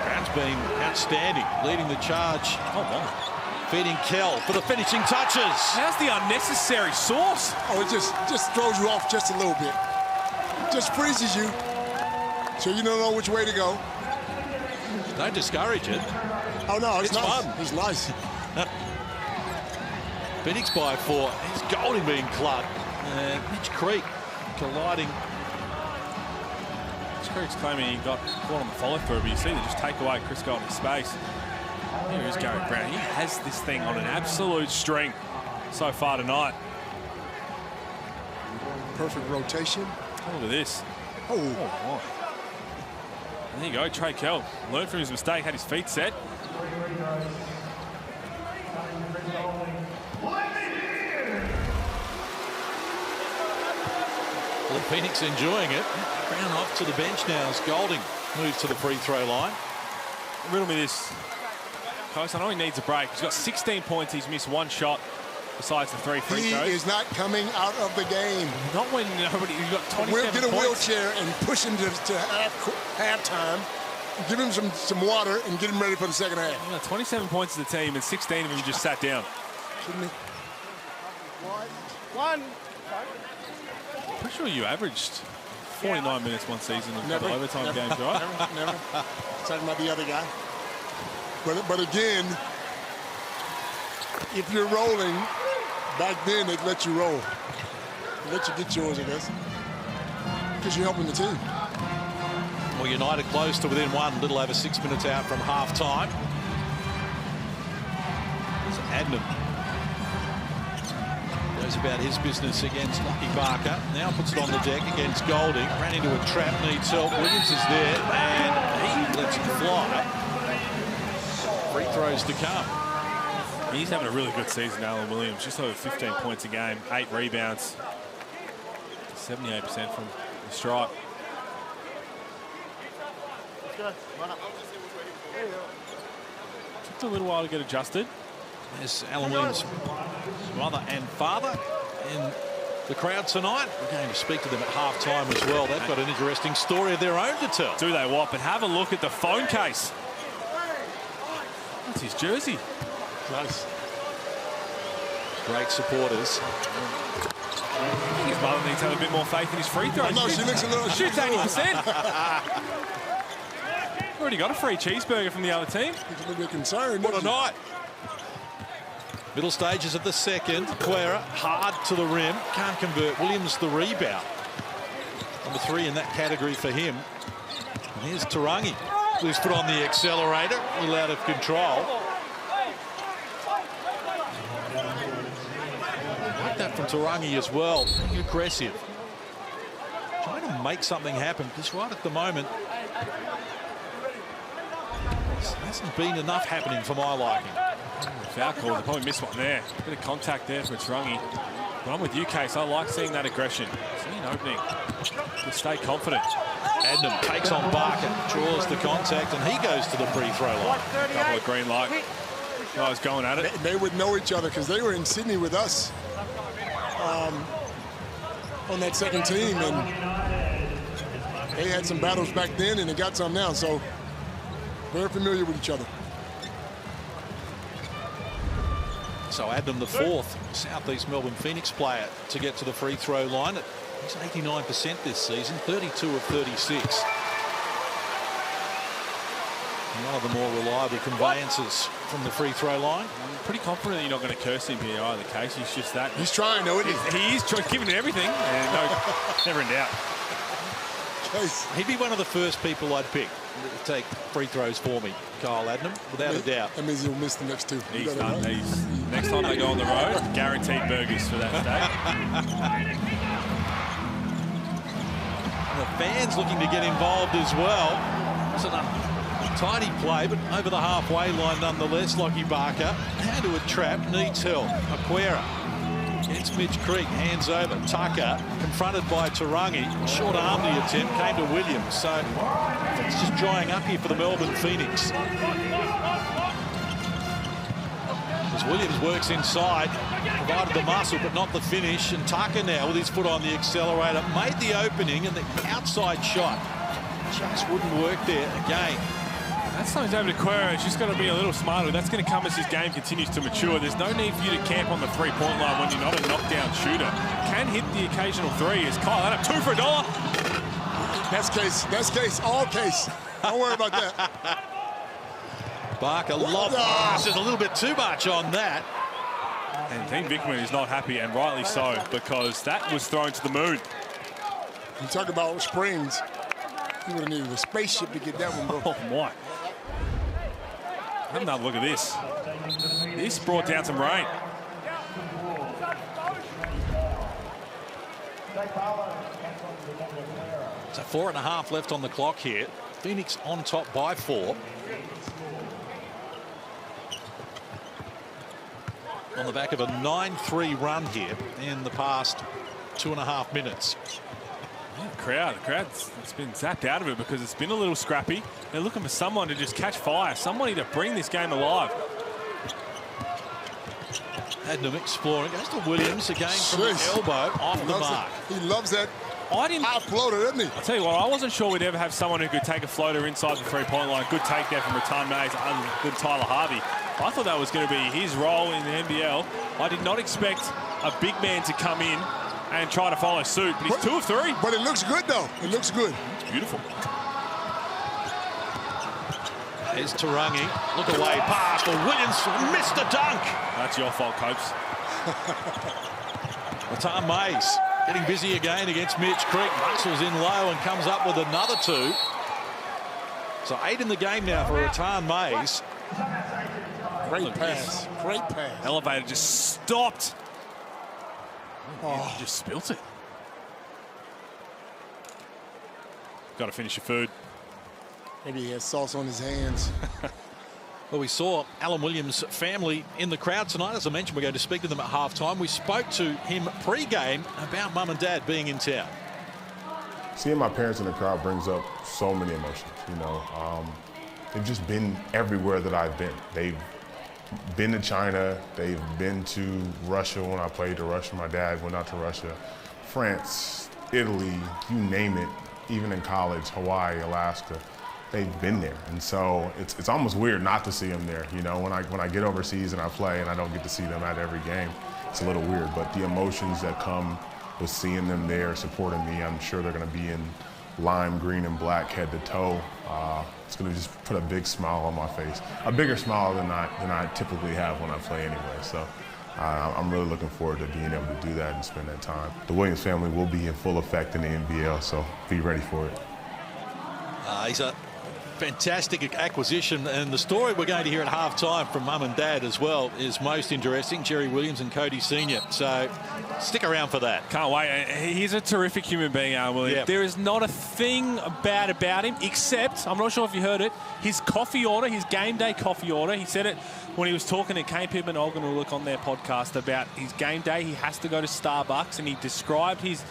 Brown's been outstanding, leading the charge. Oh, my. Feeding Kell for the finishing touches. How's the unnecessary sauce? Oh, it just throws you off just a little bit. Just freezes you, so you don't know which way to go. Don't discourage it. Oh, no, it's nice. fun. It's nice. Phoenix by 4. It's Golding being clubbed. Mitch Creek colliding. Mitch Creek's claiming he got caught on the follow-through, but you see they just take away Chris Golding's space. Here is Garrett Brown. He has this thing on an absolute string so far tonight. Perfect rotation. Look at this. Oh. Oh. There you go, Trey Kell. Learned from his mistake, had his feet set. Well, Phoenix enjoying it. Brown off to the bench now as Golding moves to the free throw line. Riddle me this. Coach, I know he needs a break. He's got 16 points. He's missed one shot besides the 3 free throws. He is not coming out of the game. Not when nobody. You've got 27 We'll get a points. wheelchair and push him to halftime. Give him some water and get him ready for the second half. You know, 27 points as a team and 16 of them just sat down. Shouldn't he? One. Pretty sure you averaged 49 minutes one season of couple overtime games, right? Never. Talking about the other guy. But again, if you're rolling, back then they'd let you roll. They'd let you get yours, I guess. Because you're helping the team. Well, United close to within 1, little over 6 minutes out from half-time. Adnan goes about his business against Lucky Barker. Now puts it on the deck against Golding. Ran into a trap, needs help. Williams is there, and he lets it fly. Free throws to come. He's having a really good season, Alan Williams. Just over 15 points a game, 8 rebounds. 78% from the stripe. Took a little while to get adjusted. There's Alan Williams' mother and father in the crowd tonight. We're going to speak to them at half-time as well. They've got an interesting story of their own to tell. Do they what? But have a look at the phone case. That's his jersey. Nice. Great supporters. I think his mother needs to have a bit more faith in his free throws. No, she looks a little... Shoots 80%. Already got a free cheeseburger from the other team. He's a little bit concerned. What a night. Middle stages of the second. Quera hard to the rim. Can't convert. Williams the rebound. Number 3 in that category for him. And here's Tarangi. With his foot on the accelerator. A little out of control. Like that from Tarangi as well. Being aggressive. Trying to make something happen. Because right at the moment, there hasn't been enough happening for my liking. Foul call. They probably missed one there. Bit of contact there for Tarangi. But I'm with you, Case. I like seeing that aggression. See an opening. Just stay confident. Adnan takes on Barker, draws the contact, and he goes to the free throw line. Couple of green light guys going at it. They would know each other because they were in Sydney with us on that second team, and they had some battles back then, and they got some now. So very familiar with each other. So Adnan, the 4th Southeast Melbourne Phoenix player to get to the free throw line. He's 89% this season, 32 of 36. One of the more reliable conveyances from the free throw line. I'm pretty confident that you're not going to curse him here either, Case. He's just that. He's trying, though, isn't he? He is giving it everything, and no, never in doubt. Case. He'd be one of the first people I'd pick to take free throws for me, Kyle Adnan, without a doubt. That means he'll miss the next 2. He's done. Next time they go on the road, guaranteed burgers for that day. The fans looking to get involved as well. It's a tiny play, but over the halfway line nonetheless. Lockie Barker into a trap, needs help. Aquera against Mitch Creek, hands over. Tucker confronted by Tarangi. Short arm the attempt, came to Williams. So it's just drying up here for the Melbourne Phoenix. As Williams works inside, provided the muscle but not the finish, and Tucker now with his foot on the accelerator made the opening, and the outside shot just wouldn't work there again. That's something over to Quera. He's just got to be a little smarter. That's going to come as his game continues to mature. There's no need for you to camp on the three-point line when you're not a knockdown shooter. Can hit the occasional 3 as Kyle Adams, 2 for $1. That's Case. That's Case. All Case. Don't worry about that. Barker, lob pass is a little bit too much on that. And Dean Vickman is not happy, and rightly so, because that was thrown to the moon. You talk about springs. You would have needed a spaceship to get that one, bro. Oh, my. Have another look at this. This brought down some rain. So 4.5 left on the clock here. Phoenix on top by 4. On the back of a 9-3 run here in the past 2.5 minutes. Yeah, the crowd's been zapped out of it because it's been a little scrappy. They're looking for someone to just catch fire, somebody to bring this game alive. Adnam exploring, goes to Williams again from the elbow off the mark. He loves that high floater, doesn't he? I'll tell you what, I wasn't sure we'd ever have someone who could take a floater inside the three-point line. Good take there from Ratan Mays, good Tyler Harvey. I thought that was going to be his role in the NBL. I did not expect a big man to come in and try to follow suit, but he's 2 of 3. But it looks good, though. It looks good. It's beautiful. There's Tarangi. Look away pass, but Williams missed the dunk. That's your fault, Copes. Ratan Mays getting busy again against Mitch Creek. Muscles in low and comes up with another 2. So 8 in the game now for Ratan Mays. Great pass. Great pass. Elevator just stopped. Oh, just spilt it. Got to finish your food. Maybe he has sauce on his hands. Well, we saw Alan Williams' family in the crowd tonight. As I mentioned, we're going to speak to them at halftime. We spoke to him pre-game about mum and dad being in town. Seeing my parents in the crowd brings up so many emotions, you know. They've just been everywhere that I've been. They've been to China. They've been to Russia when I played to Russia. My dad went out to Russia. France, Italy, you name it, even in college, Hawaii, Alaska. They've been there, and so it's almost weird not to see them there. You know, when I get overseas and I play and I don't get to see them at every game, it's a little weird. But the emotions that come with seeing them there, supporting me, I'm sure they're going to be in lime green and black, head to toe. It's going to just put a big smile on my face, a bigger smile than I typically have when I play anyway. So I'm really looking forward to being able to do that and spend that time. The Williams family will be in full effect in the NBL, so be ready for it. He's a fantastic acquisition, and the story we're going to hear at halftime from mum and dad as well is most interesting. Jerry Williams and Cody Sr. So stick around for that. Can't wait. He's a terrific human being, Alan Williams. Yep. There is not a thing bad about him, except, I'm not sure if you heard it, his coffee order, his game day coffee order. He said it when he was talking to Kane Pittman and Olgun Ulick on their podcast about his game day. He has to go to Starbucks, and he described his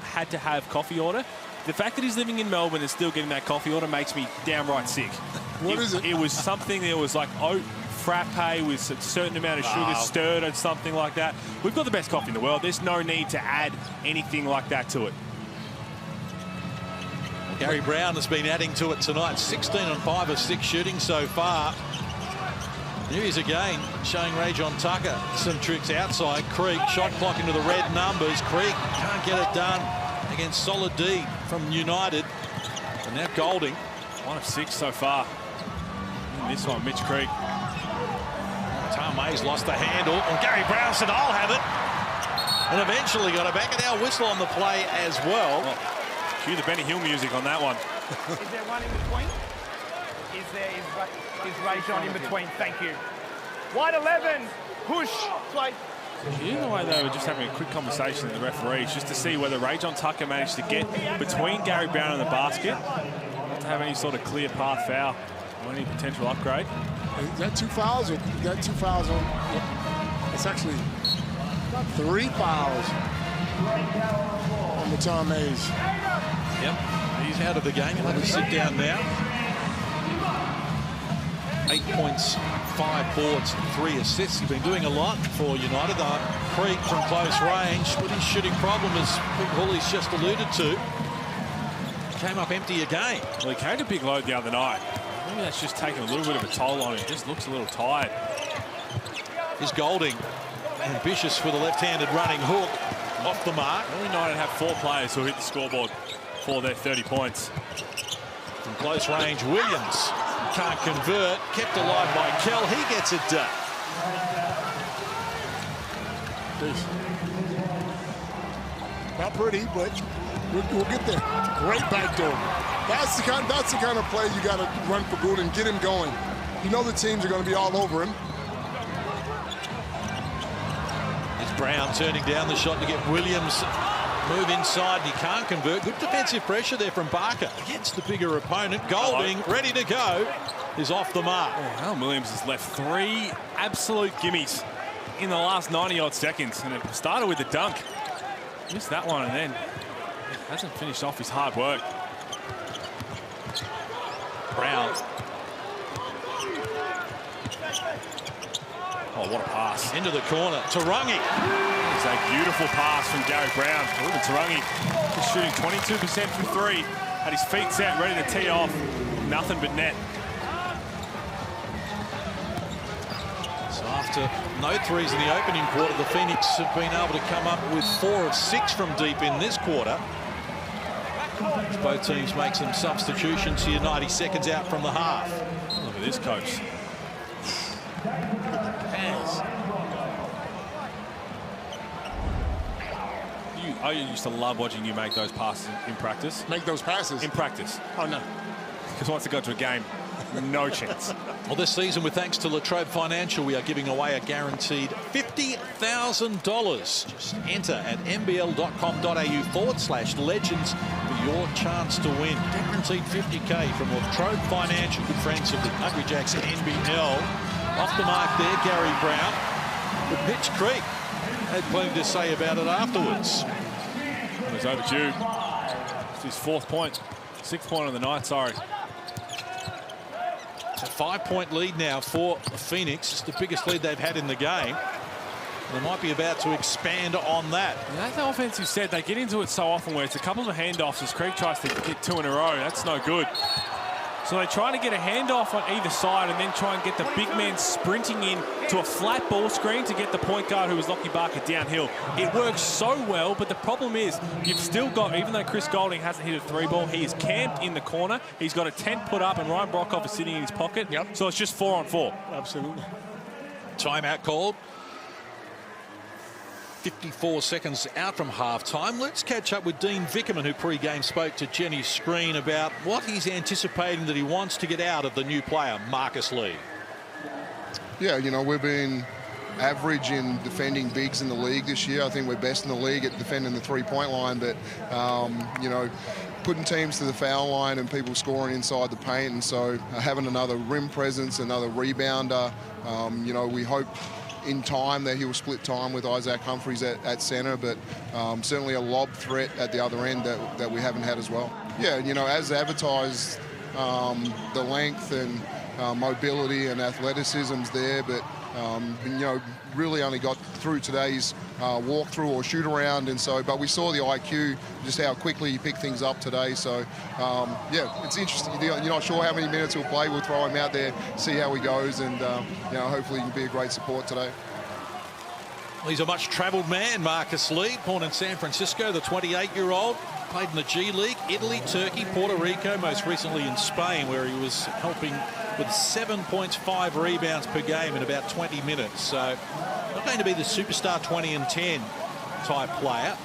had to have coffee order. The fact that he's living in Melbourne and still getting that coffee order makes me downright sick. What is it? It was something that was like oat frappe with a certain amount of sugar stirred or something like that. We've got the best coffee in the world. There's no need to add anything like that to it. Gary Brown has been adding to it tonight. 16 on 5 of 6 shooting so far. Here he is again, showing Rajon Tucker some tricks outside. Creek, shot clock into the red numbers. Creek can't get it done against solid D from United. And now Golding. 1 of 6 so far. And this one, Mitch Creek. Tom Mays lost the handle, and Gary Brown said, "I'll have it." And eventually got a back of our whistle on the play as well. Cue the Benny Hill music on that one. Is there one in between? Is Rajon in between? Thank you. White 11. Push. Play. Either way, they were just having a quick conversation with the referees just to see whether Rajon Tucker managed to get between Gary Brown and the basket, not to have any sort of clear path foul or any potential upgrade. Is that 2 fouls? Or you got 2 fouls on? It's actually 3 fouls on the Tom Mays. Yep, he's out of the game. He'll have to sit down now. 8 points, 5 boards, 3 assists. He's been doing a lot for United. Creek from close range, but his shooting problem, as Hooley's just alluded to, came up empty again. Well, he came to big load the other night. Maybe that's just taking a little bit of a toll on him. He just looks a little tired. Here's Golding, ambitious with a left-handed running hook, off the mark. United have 4 players who hit the scoreboard for their 30 points. From close range, Williams Can't convert. Kept alive by Kell. He gets it done. Not pretty, but we'll get there. Great backdoor. That's the kind of play you got to run for good and get him going. You know the teams are going to be all over him. It's Brown turning down the shot to get Williams move inside. He can't convert. Good defensive pressure there from Barker against the bigger opponent. Golding, ready to go, is off the mark. Alan Williams has left 3 absolute gimmies in the last 90-odd seconds, and it started with the dunk. Missed that one, and then hasn't finished off his hard work. Brown. Oh, what a pass. Into the corner. Tarangi. It's a beautiful pass from Gary Brown. Ooh, Tarangi is shooting 22% from 3. Had his feet set, ready to tee off. Nothing but net. So after no threes in the opening quarter, the Phoenix have been able to come up with 4 of 6 from deep in this quarter. Both teams make some substitutions here, 90 seconds out from the half. Look at this, coach. I used to love watching you make those passes in practice. Make those passes? In practice. Oh, no. Because once it got to a game, no chance. Well, this season, with thanks to Latrobe Financial, we are giving away a guaranteed $50,000. Just enter at nbl.com.au/legends for your chance to win. Guaranteed $50K from Latrobe Financial, good friends of the Hungry Jacks NBL. Off the mark there, Gary Brown. But Mitch Creek had plenty to say about it afterwards. It was overdue. It's his 4th point. 6th point of the night, sorry. It's a 5-point lead now for Phoenix. It's the biggest lead they've had in the game. They might be about to expand on that. That's the offensive set. They get into it so often where it's a couple of handoffs as Creek tries to get 2 in a row. That's no good. So they try to get a handoff on either side and then try and get the big man sprinting in to a flat ball screen to get the point guard, who was Lockie Barker, downhill. It works so well, but the problem is you've still got, even though Chris Golding hasn't hit a 3-ball, he is camped in the corner. He's got a tent put up and Ryan Brockhoff is sitting in his pocket. Yep. So it's just 4 on 4. Absolutely. Timeout called. 54 seconds out from halftime. Let's catch up with Dean Vickerman, who pre-game spoke to Jenny Screen about what he's anticipating that he wants to get out of the new player, Marcus Lee. Yeah, you know, we've been average in defending bigs in the league this year. I think we're best in the league at defending the 3-point line, but, you know, putting teams to the foul line and people scoring inside the paint, and so having another rim presence, another rebounder, you know, we hope in time that he'll split time with Isaac Humphries at center, but certainly a lob threat at the other end that we haven't had as well. Yeah, you know, as advertised, the length and mobility and athleticism's there, but you know, really only got through today's walkthrough or shoot around, and so, but we saw the IQ, just how quickly he picked things up today. So yeah, it's interesting. You're not sure how many minutes he'll play. We'll throw him out there, see how he goes, and you know, hopefully he can be a great support today. He's a much-travelled man, Marcus Lee, born in San Francisco, the 28-year-old. Played in the G League, Italy, Turkey, Puerto Rico, most recently in Spain, where he was helping with 7 points, 5 rebounds per game in about 20 minutes. So not going to be the superstar 20 and 10 type player.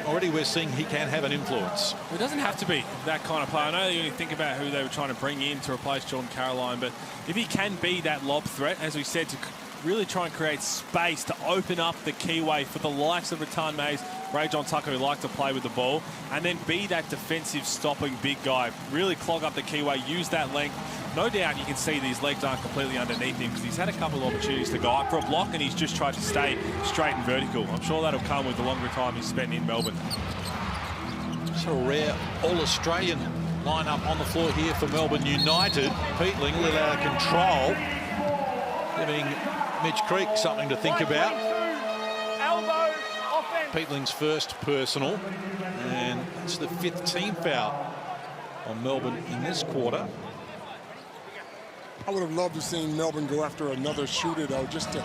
Already we're seeing he can have an influence. It doesn't have to be that kind of player. I know you think about who they were trying to bring in to replace Jordan Caroline, but if he can be that lob threat, as we said, to really try and create space to open up the keyway for the likes of Ratan Mays, Ray John Tucker, who like to play with the ball, and then be that defensive stopping big guy, really clog up the keyway, use that length. No doubt you can see these legs aren't completely underneath him because he's had a couple of opportunities to go up for a block and he's just tried to stay straight and vertical. I'm sure that'll come with the longer time he's spent in Melbourne. So a rare All-Australian lineup on the floor here for Melbourne United. Peatling a little out of control, giving Mitch Creek something to think about. Peatling's first personal, and it's the 5th team foul on Melbourne in this quarter. I would have loved to see Melbourne go after another shooter, though, just to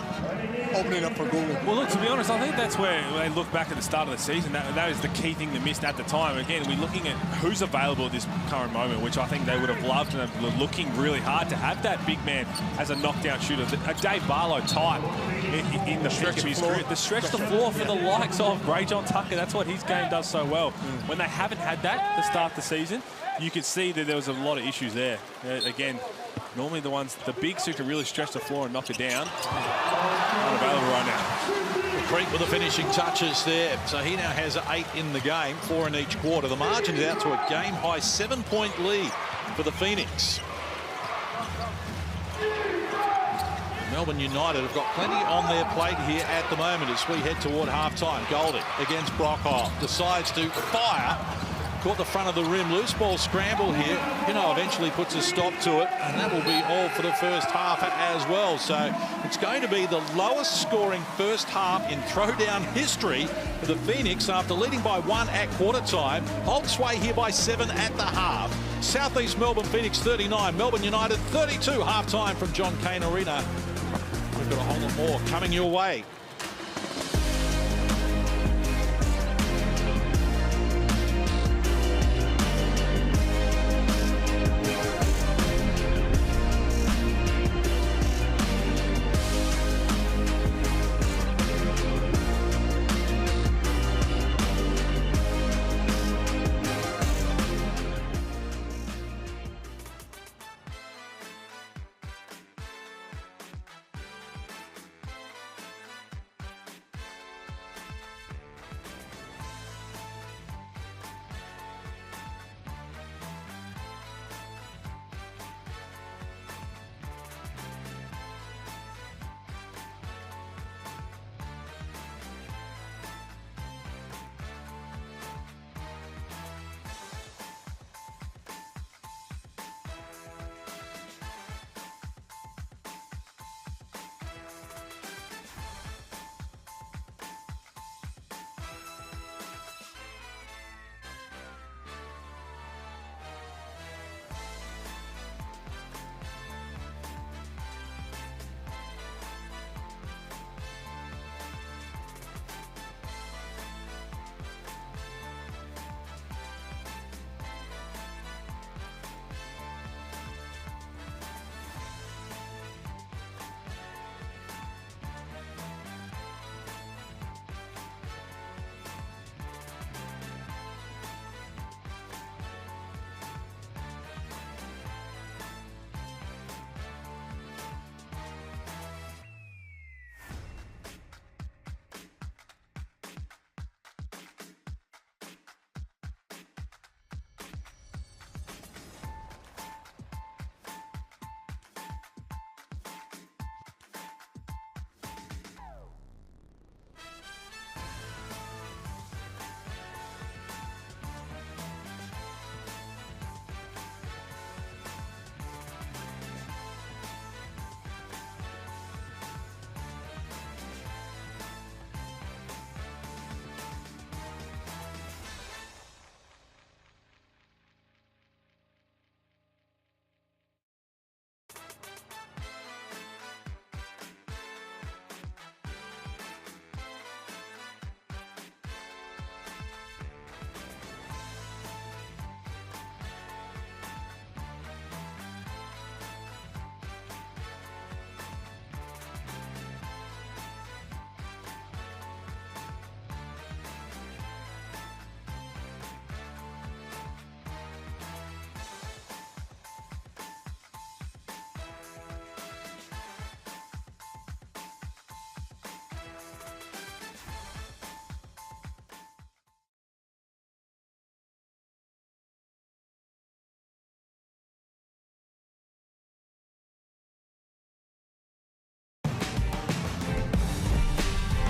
opening up for Google. Well, look, to be honest, I think that's where they look back at the start of the season. That is the key thing they missed at the time. Again, we're looking at who's available at this current moment, which I think they would have loved, and they're looking really hard to have that big man as a knockdown shooter. A Dave Barlow type in the peak of his career. The stretch the floor for the likes of Ray John Tucker. That's what his game does so well. When they haven't had that at the start of the season, you could see that there was a lot of issues there. Again, normally the bigs who can really stretch the floor and knock it down, not available right now. Creek with the finishing touches there. So he now has 8 in the game, 4 in each quarter. The margin is out to a game-high 7-point lead for the Phoenix. Melbourne United have got plenty on their plate here at the moment as we head toward halftime. Golding against Brockhoff decides to fire. Caught the front of the rim. Loose ball scramble here. Eventually puts a stop to it, and that will be all for the first half as well. So it's going to be the lowest scoring first half in throwdown history for the Phoenix after leading by 1 at quarter time. Hold sway here by 7 at the half. Southeast Melbourne Phoenix 39, Melbourne United 32. Half time from John Cain Arena. We've got a whole lot more coming your way.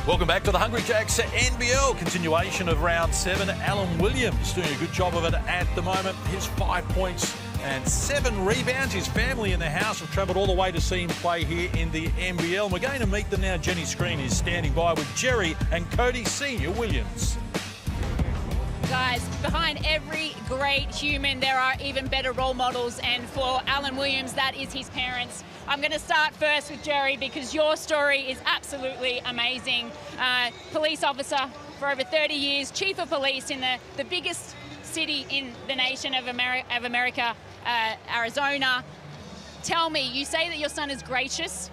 Welcome back to the Hungry Jacks NBL. Continuation of round 7. Alan Williams doing a good job of it at the moment. His 5 points and 7 rebounds. His family in the house have travelled all the way to see him play here in the NBL. And we're going to meet them now. Jenny Screen is standing by with Jerry and Cody Senior Williams. Guys, behind every great human, there are even better role models. And for Alan Williams, that is his parents. I'm going to start first with Jerry because your story is absolutely amazing. Police officer for over 30 years, chief of police in the biggest city in the nation of America, Arizona. Tell me, you say that your son is gracious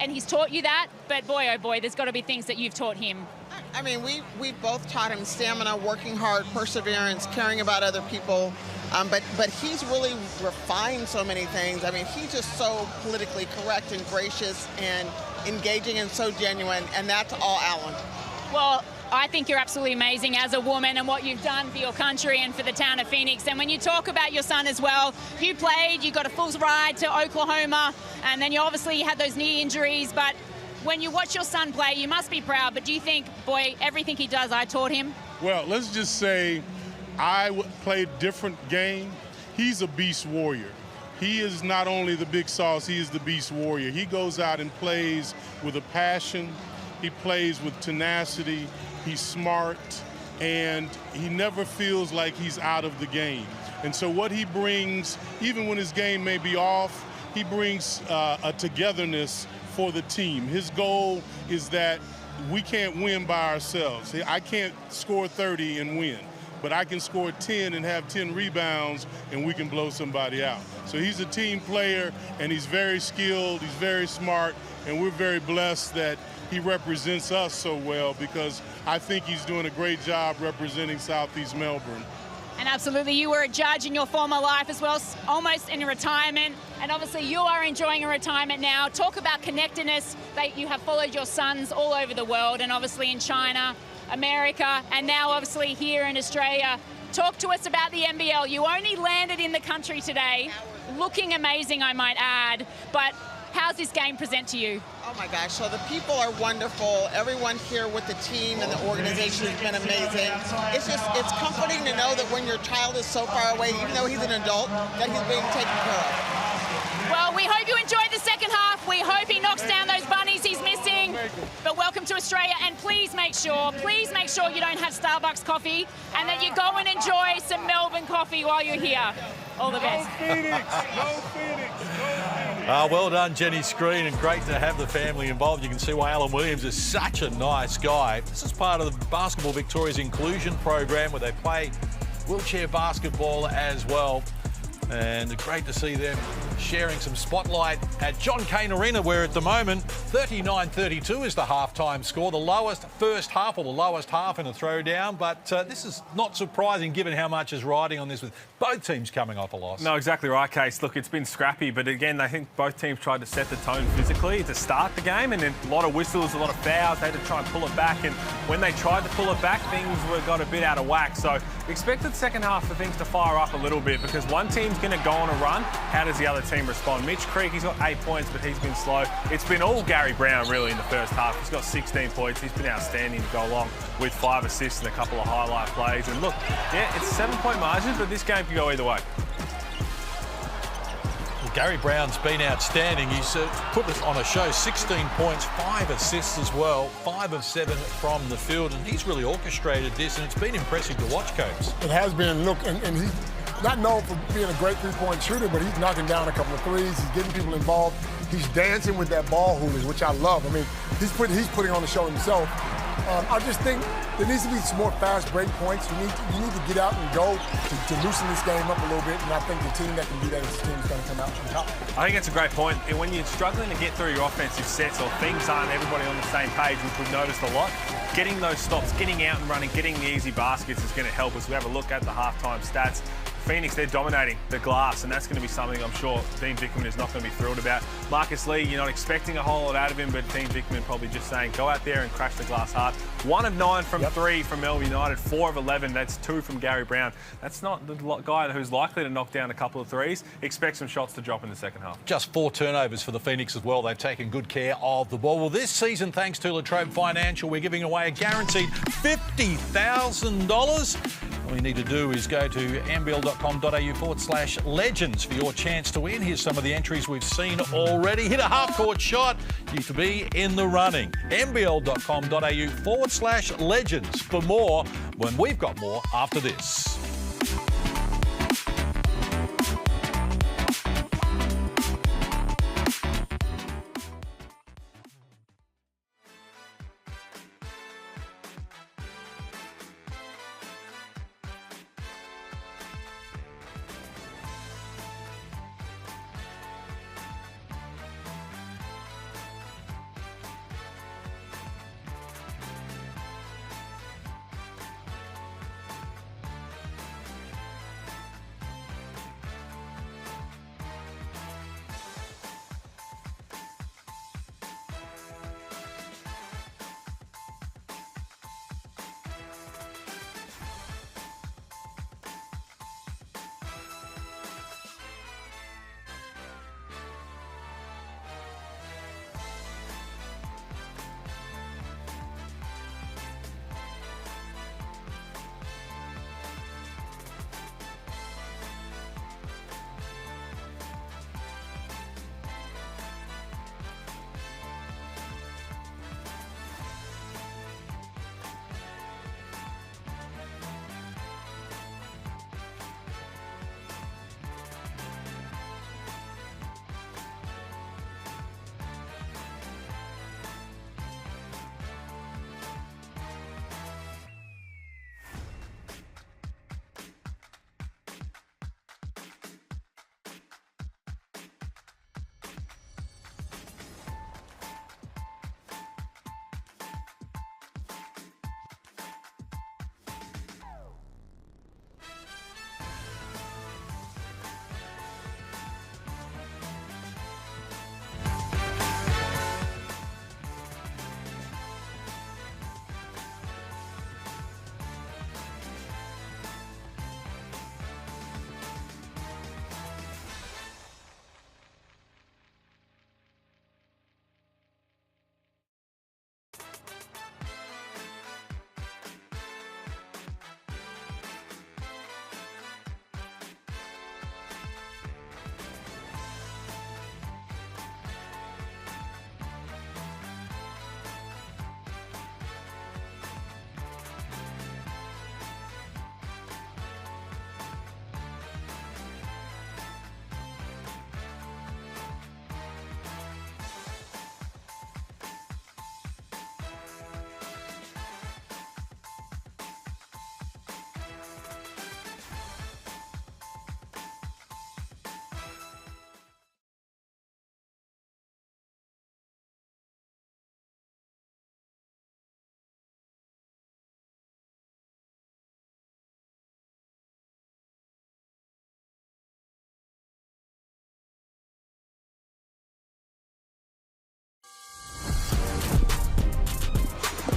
and he's taught you that, but boy, oh boy, there's got to be things that you've taught him. I mean, we've both taught him stamina, working hard, perseverance, caring about other people. But he's really refined so many things. I mean, he's just so politically correct and gracious and engaging and so genuine, and that's all Alan. Well, I think you're absolutely amazing as a woman and what you've done for your country and for the town of Phoenix. And when you talk about your son as well, you played, you got a full ride to Oklahoma, and then you obviously had those knee injuries. But when you watch your son play, you must be proud. But do you think, boy, everything he does, I taught him? Well, let's just say I played a different game. He's a beast warrior. He is not only the big sauce, he is the beast warrior. He goes out and plays with a passion. He plays with tenacity. He's smart, and he never feels like he's out of the game. And so what he brings, even when his game may be off, he brings a togetherness for the team. His goal is that we can't win by ourselves. I can't score 30 and win, but I can score 10 and have 10 rebounds, and we can blow somebody out. So he's a team player, and he's very skilled, he's very smart, and we're very blessed that he represents us so well because I think he's doing a great job representing Southeast Melbourne. And absolutely, you were a judge in your former life as well, almost in retirement. And obviously you are enjoying a retirement now. Talk about connectedness that you have followed your sons all over the world, and obviously in China, America, and now obviously here in Australia. Talk to us about the NBL. You only landed in the country today, looking amazing, I might add, but how's this game present to you? Oh my gosh, so the people are wonderful. Everyone here with the team and the organization has been amazing. It's comforting to know that when your child is so far away, even though he's an adult, that he's being taken care of. Well, we hope you enjoyed the second half. We hope he knocks down those bunnies he's missing. But welcome to Australia, and please make sure you don't have Starbucks coffee and that you go and enjoy some Melbourne coffee while you're here. All the best. Go Phoenix! Go Phoenix! Go Phoenix! Well done, Jenny Screen, and great to have the family involved. You can see why Alan Williams is such a nice guy. This is part of the Basketball Victoria's inclusion program where they play wheelchair basketball as well. And great to see them sharing some spotlight at John Cain Arena, where at the moment 39-32 is the halftime score, the lowest first half, or the lowest half in a throwdown. But this is not surprising given how much is riding on this with both teams coming off a loss. No, exactly right, Case. Look, it's been scrappy, but again, I think both teams tried to set the tone physically to start the game, and then a lot of whistles, a lot of fouls. They had to try and pull it back, and when they tried to pull it back, things got a bit out of whack. So expected second half for things to fire up a little bit because one team's going to go on a run. How does the other team respond? Mitch Creek, he's got 8 points, but he's been slow. It's been all Gary Brown, really, in the first half. He's got 16 points. He's been outstanding to go along with 5 assists and a couple of highlight plays. And look, yeah, it's a 7-point margin, but this game can go either way. Well, Gary Brown's been outstanding. He's put this on a show, 16 points, 5 assists as well, 5 of 7 from the field, and he's really orchestrated this, and it's been impressive to watch, Coates. It has been. Look, and he's not known for being a great three-point shooter, but he's knocking down a couple of threes. He's getting people involved. He's dancing with that ball hooligan, which I love. I mean, he's putting on the show himself. I just think there needs to be some more fast break points. You need to get out and go to loosen this game up a little bit, and I think the team that can do that is the team that's going to come out on top. I think that's a great point. And when you're struggling to get through your offensive sets or things aren't everybody on the same page, which we've noticed a lot, getting those stops, getting out and running, getting the easy baskets is going to help us. We have a look at the halftime stats. Phoenix, they're dominating the glass, and that's going to be something I'm sure Dean Dickman is not going to be thrilled about. Marcus Lee, you're not expecting a whole lot out of him, but Dean Dickman probably just saying, go out there and crash the glass hard. 1 of 9 from 3 from Melbourne United, 4 of 11. That's 2 from Gary Brown. That's not the guy who's likely to knock down a couple of threes. Expect some shots to drop in the second half. Just 4 turnovers for the Phoenix as well. They've taken good care of the ball. Well, this season, thanks to Latrobe Financial, we're giving away a guaranteed $50,000. All you need to do is go to nbl.com.au/legends for your chance to win. Here's some of the entries we've seen already. Hit a half-court shot, you to be in the running. nbl.com.au/legends for more when we've got more after this.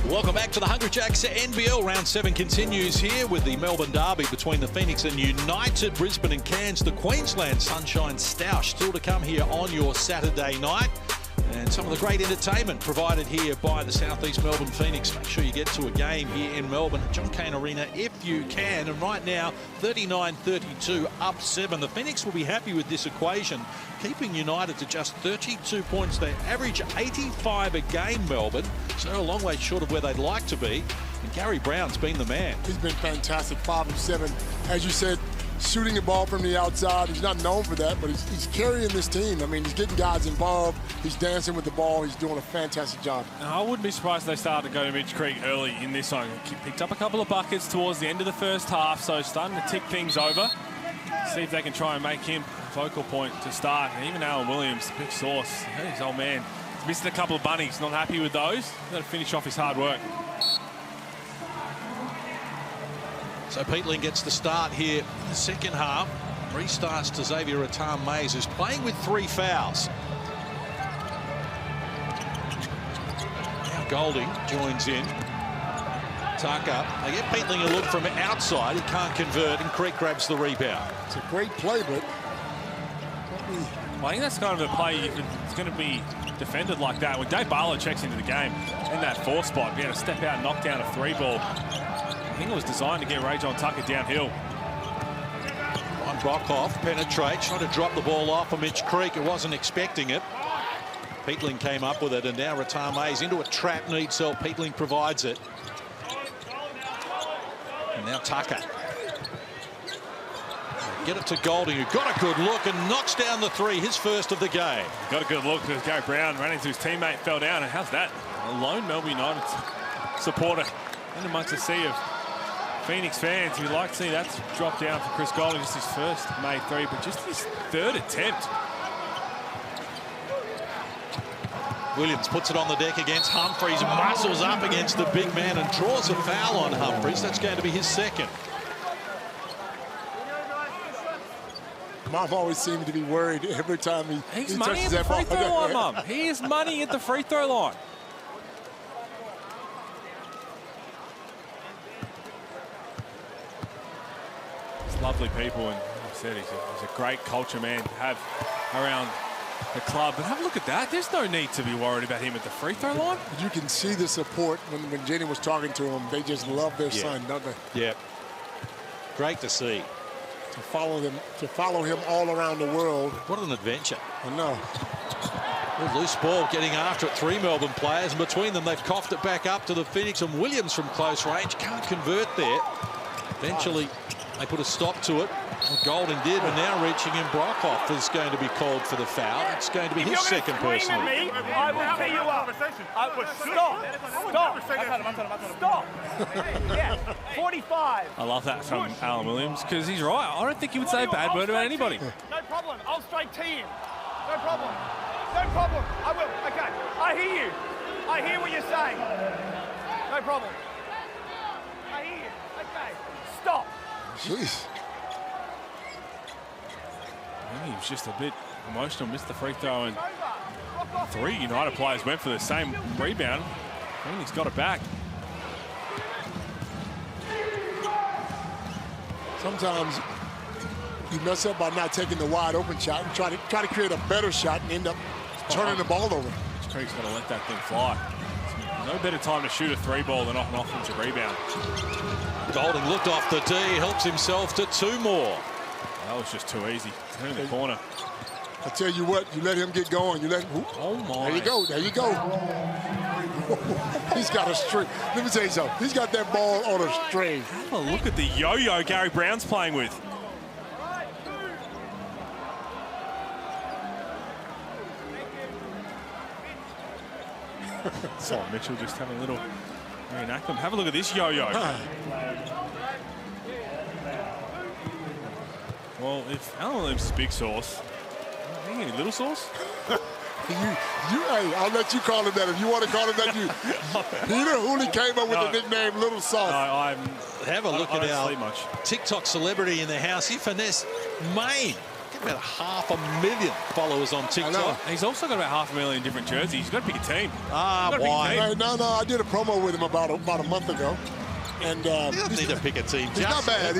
Welcome back to the Hungry Jacks NBL. Round 7 continues here with the Melbourne derby between the Phoenix and United, Brisbane and Cairns. The Queensland Sunshine Stoush still to come here on your Saturday night. And some of the great entertainment provided here by the Southeast Melbourne Phoenix. Make sure you get to a game here in Melbourne at John Cain Arena if you can. And right now, 39-32, up 7. The Phoenix will be happy with this equation, keeping United to just 32 points. They average 85 a game, Melbourne, so a long way short of where they'd like to be. And Gary Brown's been the man. He's been fantastic, 5 of 7. As you said, shooting the ball from the outside. He's not known for that, but he's carrying this team. I mean, he's getting guys involved. He's dancing with the ball. He's doing a fantastic job. I wouldn't be surprised if they started to go to Mitch Creek early in this one. He picked up a couple of buckets towards the end of the first half, so starting to tick things over. See if they can try and make him a focal point to start. And even Alan Williams, big source. His old man. He's missing a couple of bunnies. Not happy with those. He's got to finish off his hard work. So Peatling gets the start here in the second half. Restarts to Xavier Ratam-Mays, who's playing with 3 fouls. Now Golding joins in. Tucker. They get Peatling a look from outside. He can't convert, and Creek grabs the rebound. It's a great play, but I think that's kind of a play it's going to be defended like that. When Dave Barlow checks into the game in that 4 spot, be able to step out and knock down a 3 ball. I think it was designed to get Rajon Tucker downhill. Ryan Brockhoff penetrates, trying to drop the ball off for Mitch Creek, who wasn't expecting it. Peatling came up with it, and now Ratama's into a trap, needs help. Peatling provides it. And now Tucker. Get it to Golding, who got a good look and knocks down the three, his first of the game. Got a good look because Gary Brown ran into his teammate, fell down, and how's that? A lone Melbourne United supporter in amongst a sea of Phoenix fans. You'd like to see that drop down for Chris Golding, just his first made three, but just his third attempt. Williams puts it on the deck against Humphries, muscles up against the big man and draws a foul on Humphries. That's going to be his second. Mom always seemed to be worried every time he touches that ball. He's money at the free throw line, Mum. He is money at the free throw line. It's lovely people, and like I said, he's a great culture man to have around the club. But have a look at that. There's no need to be worried about him at the free throw line. You can see the support when Jenny was talking to him. They just love their son, don't they? Yeah. Great to see. To follow him all around the world. What an adventure. I know. A loose ball getting after it. Three Melbourne players, and between them they've coughed it back up to the Phoenix, and Williams from close range can't convert there. Eventually they put a stop to it. Well, Golding did, and now reaching in, Brockhoff is going to be called for the foul. It's going to be his second personally. Me, I will tee you up. Stop. Yeah, 45. I love that from Alan Williams, because he's right. I don't think he would say a bad word about anybody. No problem. I'll straight tee him. No problem. No problem. I will. Okay. I hear you. I hear what you're saying. No problem. I hear you. Okay. Stop. Jeez. I think he was just a bit emotional, missed the free throw, and three United players went for the same rebound. I think he's got it back. Sometimes you mess up by not taking the wide open shot and try to create a better shot and end up turning the ball over. Creek's got to let that thing fly. No better time to shoot a three ball than off an offensive rebound. Golding looked off the D, helps himself to two more. That was just too easy. Turn the corner. I tell you what, you let him get going. You let him. Oh my! There you go. There you go. He's got a string. Let me tell you something. He's got that ball on a string. Have a look at the yo-yo Gary Brown's playing with. So Mitchell just having a little reenactment. Have a look at this yo-yo. Well, if Alan Williams is big sauce, ain't any little sauce? Hey, I'll let you call him that if you want to call him that. Peter Hooley came up with the nickname Little Sauce. No, have a look at our TikTok celebrity in the house. He finessed Maine. About 500,000 followers on TikTok. He's also got about 500,000 different jerseys. He's got to pick a team. Why? Hey, no, I did a promo with him about a month ago. And he doesn't need to pick a team. He's not bad.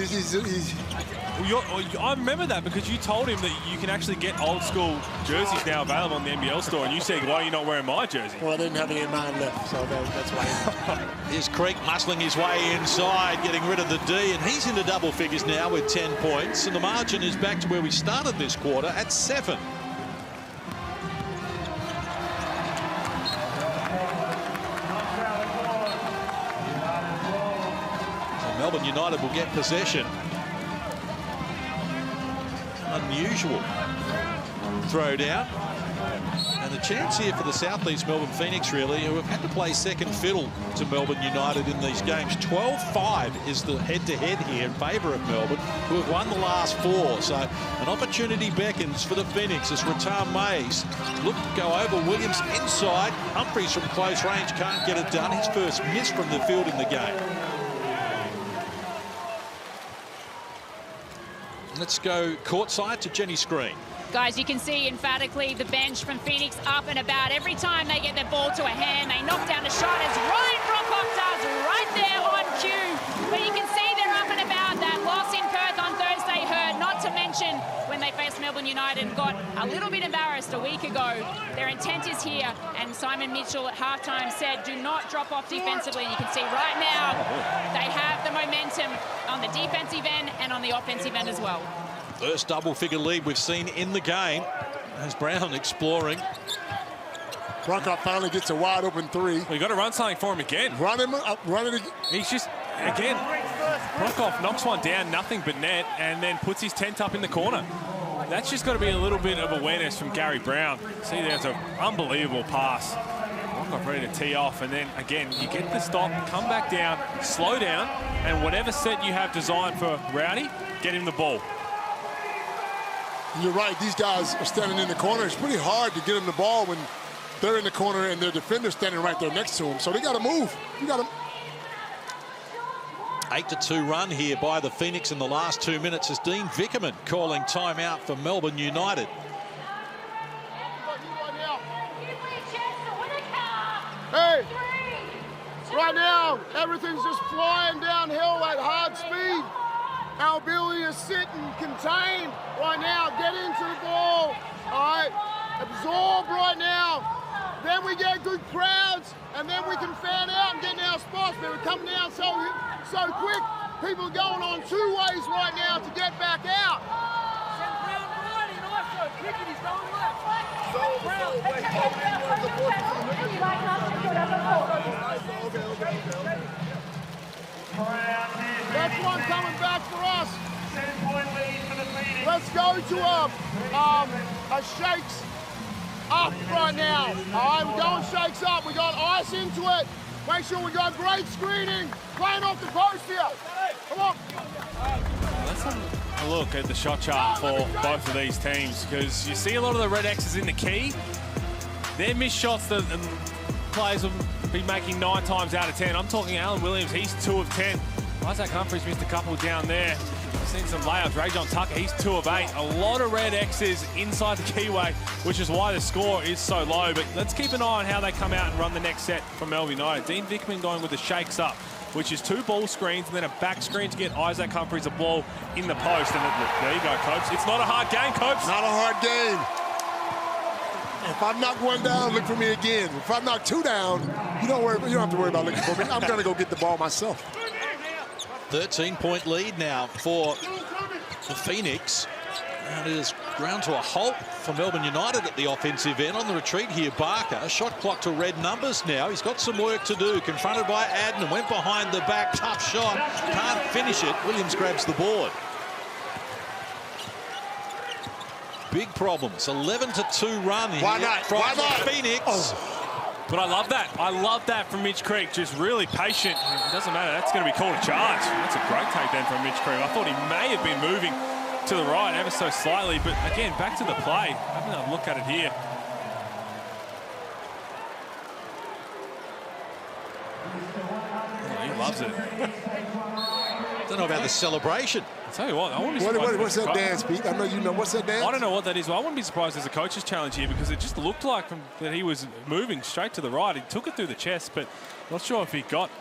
I remember that because you told him that you can actually get old school jerseys now available on the NBL store, and you said, why are you not wearing my jersey? Well, I didn't have any of mine left, so that's why. Here's Creek muscling his way inside, getting rid of the D, and he's into double figures now with 10 points, and the margin is back to where we started this quarter at 7. So Melbourne United will get possession. Unusual throw down, and the chance here for the Southeast Melbourne Phoenix, really, who have had to play second fiddle to Melbourne United in these games. 12-5 is the head-to-head here in favour of Melbourne, who have won the last 4. So an opportunity beckons for the Phoenix as Ratam Mays look to go over. Williams inside. Humphries from close range can't get it done. His first miss from the field in the game. Let's go courtside to Jenny Screen. Guys, you can see emphatically the bench from Phoenix up and about. Every time they get their ball to a hand, they knock down a shot, as Ryan Brockhoff does right there on cue. But you can see they're up and about. That loss in Perth on Thursday hurt, not to mention when they faced Melbourne United and got a little bit embarrassed a week ago. Their intent is here, and Simon Mitchell at halftime said, do not drop off defensively. And you can see right now they have the momentum on the defensive end and on the offensive end as well. First double-figure lead we've seen in the game as Brown exploring. Brokoff finally gets a wide-open three. Well, you got to run something for him again. Run it again. He's just, again, Brokoff knocks one down, nothing but net, and then puts his tent up in the corner. That's just got to be a little bit of awareness from Gary Brown. See, there's an unbelievable pass. Brokoff ready to tee off, and then, again, you get the stop, come back down, slow down, and whatever set you have designed for Rowdy, get him the ball. You're right, these guys are standing in the corner. It's pretty hard to get them the ball when they're in the corner and their defender's standing right there next to them. So they got to move. You got to. 8-2 run here by the Phoenix in the last 2 minutes as Dean Vickerman calling timeout for Melbourne United. Hey, right now, everything's just flying downhill at hard speed. Our ability to sit and contain right now, get into the ball, all right, absorb right now. Then we get good crowds, and then we can fan out and get in our spots. But we're coming down so quick. People are going on two ways right now to get back out. That's one coming back for us. Let's go to a shakes up right now. All right, we're going shakes up. We got ice into it. Make sure we got great screening. Playing off the post here. Come on. Let's have a look at the shot chart for both of these teams, because you see a lot of the red X's in the key. They're missed shots that players will be making 9 times out of 10. I'm talking Alan Williams, he's 2 of 10. Isaac Humphries missed a couple down there. I've seen some layups. Ray John Tucker, he's 2 of 8. A lot of red X's inside the keyway, which is why the score is so low. But let's keep an eye on how they come out and run the next set from Melbourne United. Dean Vickerman going with the shakes up, which is 2 ball screens and then a back screen to get Isaac Humphries a ball in the post. And there you go, Copes. It's not a hard game, Copes. Not a hard game. If I knock 1 down, look for me again. If I knock 2 down, you don't have to worry about looking for me. I'm going to go get the ball myself. 13-point lead now for the Phoenix. And it is ground to a halt for Melbourne United at the offensive end. On the retreat here, Barker. Shot clock to red numbers now. He's got some work to do. Confronted by Adnan. Went behind the back. Tough shot. Can't finish it. Williams grabs the board. Big problems. 11-2 run here from Phoenix. Oh. But I love that. I love that from Mitch Creek. Just really patient. It doesn't matter. That's going to be called a charge. That's a great take then from Mitch Creek. I thought he may have been moving to the right ever so slightly. But again, back to the play. Having a look at it here. Oh, he loves it. Don't know about the celebration. I'll tell you what, I wouldn't be surprised. What's that dance, Pete? I know you know. What's that dance? I don't know what that is, but I wouldn't be surprised there's a coach's challenge here, because it just looked like that he was moving straight to the right. He took it through the chest, but not sure if he got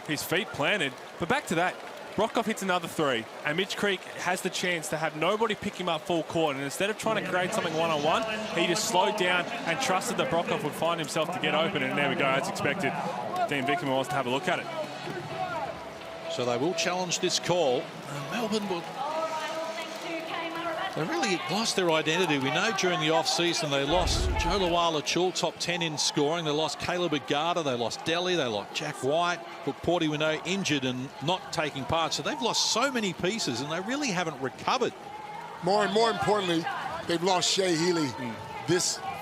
his feet planted. But back to that, Brokoff hits another 3, and Mitch Creek has the chance to have nobody pick him up full court. And instead of trying to create something one-on-one, he just slowed down and trusted that Brokoff would find himself to get open. And there we go, as expected. Dean Vickerman wants to have a look at it. So they will challenge this call. Melbourne will... They really lost their identity. We know during the off-season they lost Joe Lawala-Chul, top 10 in scoring. They lost Caleb Agada. They lost Delhi. They lost Jack White. But Porty, we know, injured and not taking part. So they've lost so many pieces and they really haven't recovered. More and more importantly, they've lost Shea Healy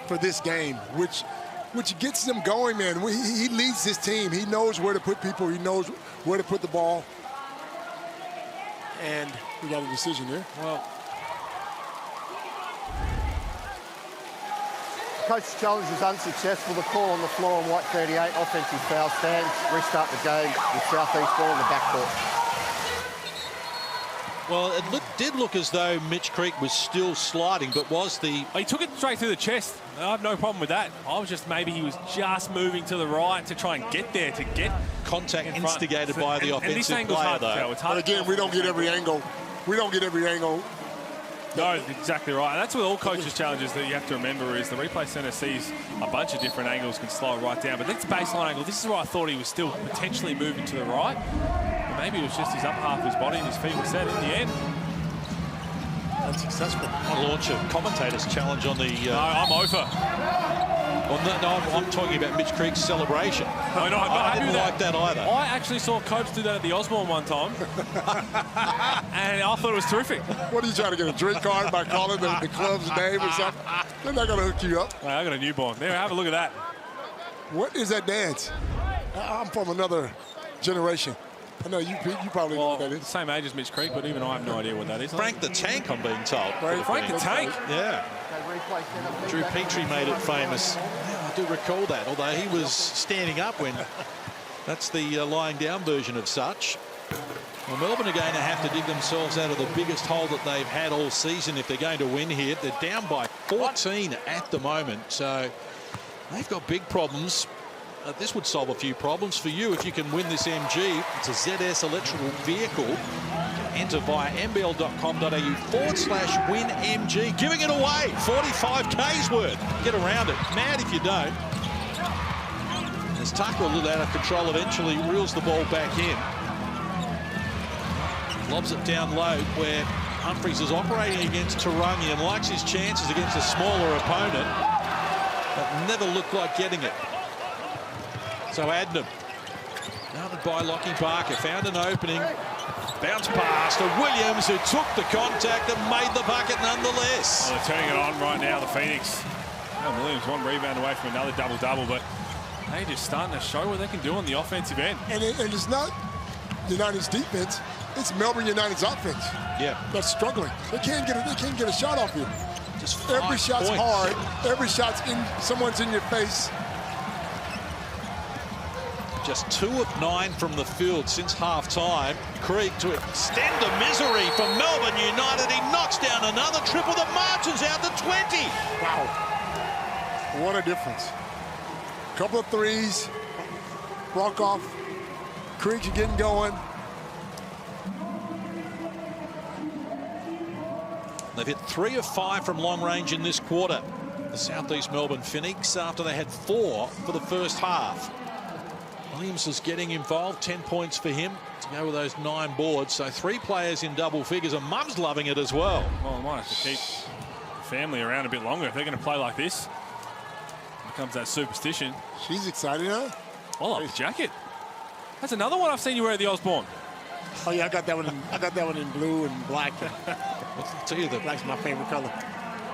for this game, which gets them going, man. He leads his team. He knows where to put people. He knows where to put the ball. And we got a decision here. Well, coach's challenge was unsuccessful. The call on the floor on White 38, offensive foul stands. Restart the game with Southeast ball in the backcourt. Well, it did look as though Mitch Creek was still sliding, but was the... He took it straight through the chest. I have no problem with that. Maybe he was just moving to the right to try and get there, to get contact instigated by the offensive player, though. But again, we don't get every angle. We don't get every angle No, exactly right. And that's what all coaches' challenges that you have to remember is the replay centre sees a bunch of different angles, can slow it right down. But that's baseline angle. This is where I thought he was still potentially moving to the right. But maybe it was just his up half of his body and his feet were set in the end. Unsuccessful. I launch a commentator's challenge on the... No, I'm over. I'm talking about Mitch Creek's celebration. No, no, I didn't like that either. I actually saw Copes do that at the Osborne one time. And I thought it was terrific. What are you trying to get, a drink card by calling the club's name or something? They're not going to hook you up. Hey, I got a newborn. There, have a look at that. What is that dance? I'm from another generation. I know you probably know what that is. Same age as Mitch Creek, but even I have no idea what that is. Frank the Tank, I'm being told. Frank the Tank? Yeah. Drew Petrie made it famous. Yeah, I do recall that, although he was standing up when that's the lying down version of such. Well, Melbourne are going to have to dig themselves out of the biggest hole that they've had all season if they're going to win here. They're down by 14 at the moment, so they've got big problems. This would solve a few problems for you if you can win this MG. It's a ZS electrical vehicle. Enter via nbl.com.au/winmg. Giving it away. 45K's worth. Get around it. Mad if you don't. As Tucker a little out of control, eventually reels the ball back in. Lobs it down low where Humphries is operating against Tarangi and likes his chances against a smaller opponent, but never looked like getting it. So Adnam, guarded by Lockie Barker, found an opening, bounce pass to Williams, who took the contact and made the bucket nonetheless. Well, they're turning it on right now, the Phoenix. And Williams one rebound away from another double-double, but they're just starting to show what they can do on the offensive end. And it's not United's defense, it's Melbourne United's offense. Yeah. That's struggling. They can't get a shot off you. Just every shot's points. hard, every shot's someone's in your face. Just 2 of 9 from the field since half-time. Creek to extend the misery for Melbourne United. He knocks down another triple that marches out to 20. Wow. What a difference. Couple of threes. Brokoff. Creek's getting going. They've hit 3 of 5 from long range in this quarter. The Southeast Melbourne Phoenix, after they had 4 for the first half. Williams is getting involved, 10 points for him to go with those 9 boards. So 3 players in double figures, and Mum's loving it as well. Well, I might have to keep the family around a bit longer if they're going to play like this. Becomes that superstition. She's excited, huh? I like the jacket. That's another one I've seen you wear at the Osborne. Oh yeah, I got that one in blue and black. I'll tell you, black's my favorite color.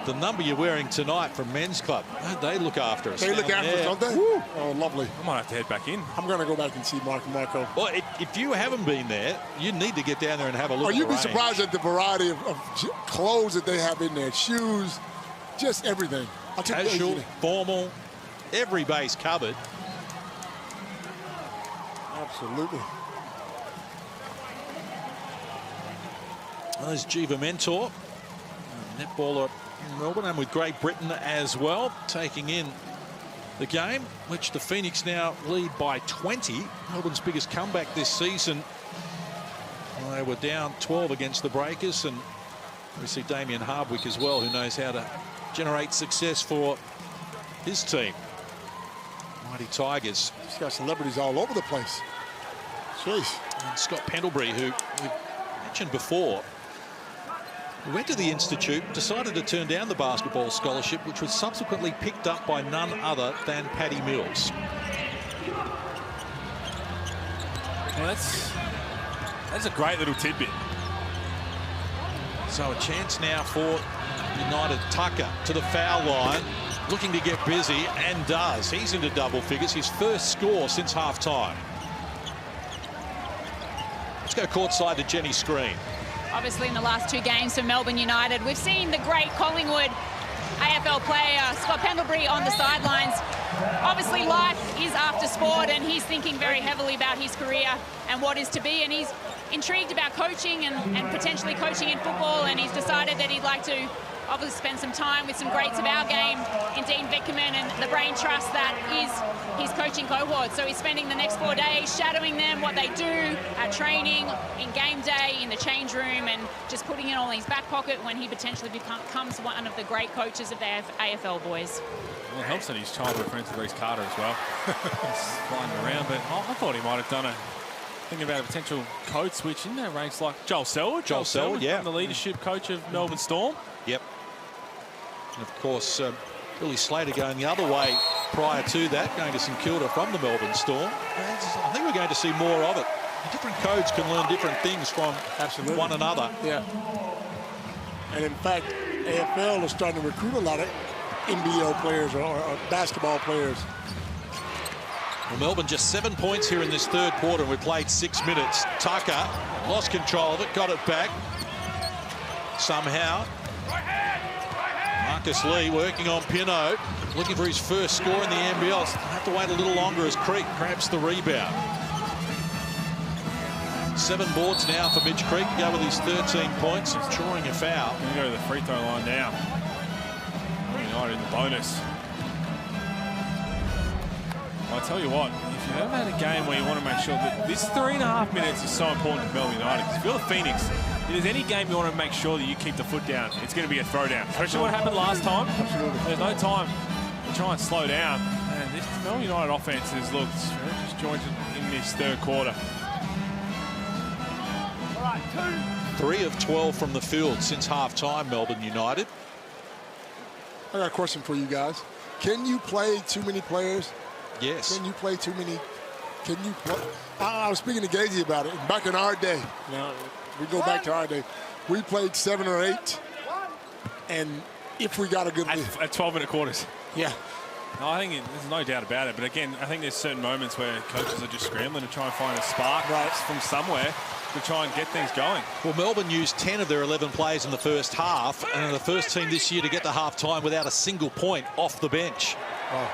The number you're wearing tonight from Men's Club, they look after us. They look after us, don't they? Woo. Oh, lovely. I might have to head back in. I'm going to go back and see Marco. Well, if you haven't been there, you need to get down there and have a look. Oh, you'd be surprised at the variety of clothes that they have in there. Shoes, just everything. Casual, formal, every base covered. Absolutely. There's Jiva Mentor, netballer in Melbourne, and with Great Britain as well, taking in the game, which the Phoenix now lead by 20. Melbourne's biggest comeback this season. They were down 12 against the Breakers, and we see Damien Hardwick as well, who knows how to generate success for his team. Mighty Tigers. He's got celebrities all over the place. Jeez. And Scott Pendlebury, who we mentioned before, went to the Institute, decided to turn down the basketball scholarship, which was subsequently picked up by none other than Paddy Mills. Well, that's a great little tidbit. So a chance now for United. Tucker to the foul line, looking to get busy, and does. He's into double figures, his first score since half-time. Let's go courtside to Jenny Screen. Obviously, in the last 2 games for Melbourne United, we've seen the great Collingwood AFL player Scott Pendlebury on the sidelines. Obviously, life is after sport, and he's thinking very heavily about his career and what is to be, and he's intrigued about coaching and potentially coaching in football, and he's decided that he'd like to obviously spend some time with some greats of our game in Dean Vickerman and the brain trust that is his coaching cohort. So he's spending the next 4 days shadowing them, what they do at training, in game day, in the change room, and just putting it all in his back pocket when he potentially becomes one of the great coaches of the AFL boys. Well, it helps that he's childhood friends with Reece Carter as well. He's flying around, but I thought he might have done a thinking about a potential code switch in that ranks like Joel Selwood. Joel Selwood, yeah. The leadership coach of Melbourne Storm. Yep. And of course, Billy Slater going the other way prior to that, going to St Kilda from the Melbourne Storm. I think we're going to see more of it. Different codes can learn different things from one another. Yeah. And in fact, AFL is starting to recruit a lot of NBL players or basketball players. Well, Melbourne just 7 points here in this third quarter. We played 6 minutes. Tucker lost control of it, got it back somehow. Marcus Lee working on Pino, looking for his first score in the NBL. Have to wait a little longer as Creek grabs the rebound. 7 boards now for Mitch Creek to go with his 13 points. He's drawing a foul. Going to go to the free throw line now. United in the bonus. Well, I tell you what, if you've ever had a game where you want to make sure that this 3.5 minutes is so important to Melbourne United, because if you're the Phoenix, if there's any game you want to make sure that you keep the foot down, it's going to be a throwdown. Especially what happened last time. Absolutely. There's no time to try and slow down. And this Melbourne United offense has looked very disjointed in this third quarter. 3 of 12 from the field since half-time, Melbourne United. I got a question for you guys. Can you play too many players? Yes. Can you play too many? Can you play? I was speaking to Gazy about it. Back in our day, we go back to our day, we played 7 or 8. And if we got a good lead. At 12-minute quarters. Yeah. No, I think there's no doubt about it. But again, I think there's certain moments where coaches are just scrambling to try and find a spark from somewhere to try and get things going. Well, Melbourne used 10 of their 11 players in the first half, and are the first team this year to get to half-time without a single point off the bench. Oh.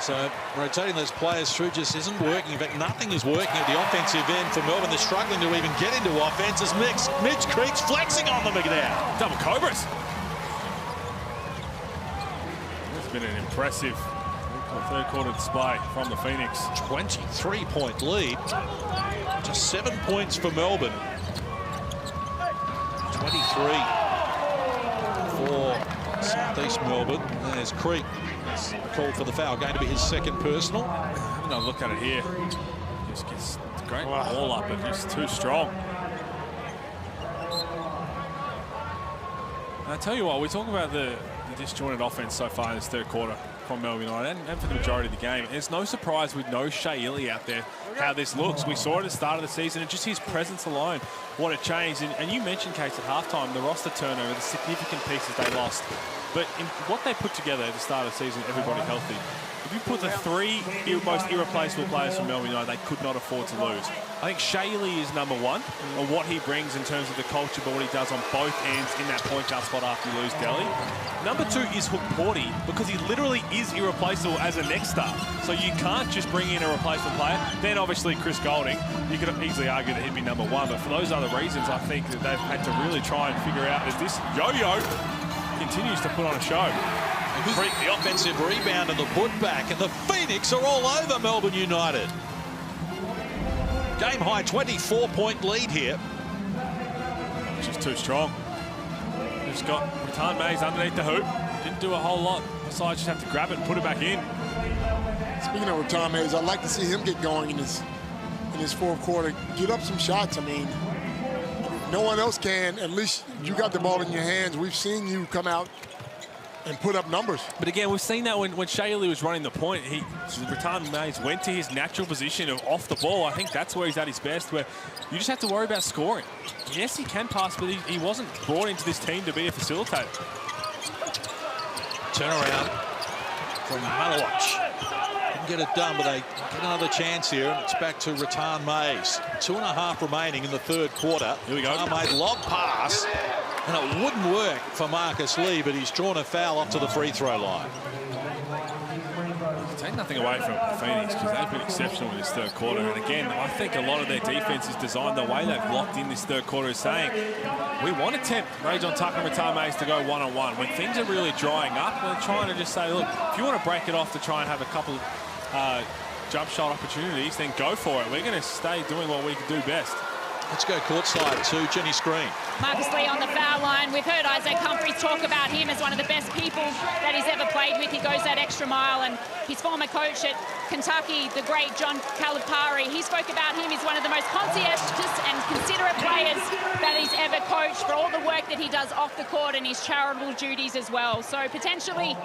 So rotating those players through just isn't working. In fact, nothing is working at the offensive end for Melbourne. They're struggling to even get into offense as Mitch Creek's flexing on them now. Double Cobras. It's been an impressive third quarter display from the Phoenix. 23-point lead. Just 7 points for Melbourne. 23 for Southeast Melbourne. There's Creek. That's called for the foul. Going to be his second personal. Having a look at it here. Just gets a great ball up, but just too strong. And I tell you what, we talk about the disjointed offense so far in this third quarter from Melbourne United and for the majority of the game. It's no surprise with no Shea Ili out there how this looks. We saw it at the start of the season, and just his presence alone, what it changed. And you mentioned, Case, at halftime, the roster turnover, the significant pieces they lost. But in what they put together at the start of the season, everybody healthy. If you put the 3 most irreplaceable players from Melbourne United, they could not afford to lose. I think Shea Ili is number 1 on what he brings in terms of the culture, but what he does on both ends in that point guard spot after you lose Delhi. Number 2 is Hook Porty, because he literally is irreplaceable as a next star. So you can't just bring in a replacement player. Then obviously Chris Golding, you could easily argue that he'd be number 1, but for those other reasons, I think that they've had to really try and figure out as this yo-yo continues to put on a show. Creek, the offensive rebound and the putback, and the Phoenix are all over Melbourne United. Game high 24-point lead here. Just too strong. Just got Ratan Mays underneath the hoop. Didn't do a whole lot besides just have to grab it and put it back in. Speaking of Ratan Mays, I'd like to see him get going in his fourth quarter. Get up some shots. I mean, no one else can. At least you got the ball in your hands. We've seen you come out and put up numbers. But again, we've seen that when Shea Ili was running the point, Ratan Mays went to his natural position of off the ball. I think that's where he's at his best, where you just have to worry about scoring. Yes, he can pass, but he wasn't brought into this team to be a facilitator. Turnaround from Malawach. Didn't get it done, but they get another chance here, and it's back to Ratan Mays. 2.5 remaining in the third quarter. Here we go. Ratan Mays lob pass. And it wouldn't work for Marcus Lee, but he's drawn a foul off to the free throw line. I'll tell take nothing away from Phoenix because they've been exceptional in this third quarter. And again, I think a lot of their defense is designed the way they've locked in this third quarter is saying, we want to tempt Rajon Tucker and Matar Mays to go one-on-one. When things are really drying up, they're trying to just say, look, if you want to break it off to try and have a couple jump shot opportunities, then go for it. We're going to stay doing what we can do best. Let's go courtside to Jenny Screen. Marcus Lee on the foul line. We've heard Isaac Humphries talk about him as one of the best people that he's ever played with. He goes that extra mile, and his former coach at Kentucky, the great John Calipari, he spoke about him as one of the most conscientious and considerate players that he's ever coached for all the work that he does off the court and his charitable duties as well. So potentially,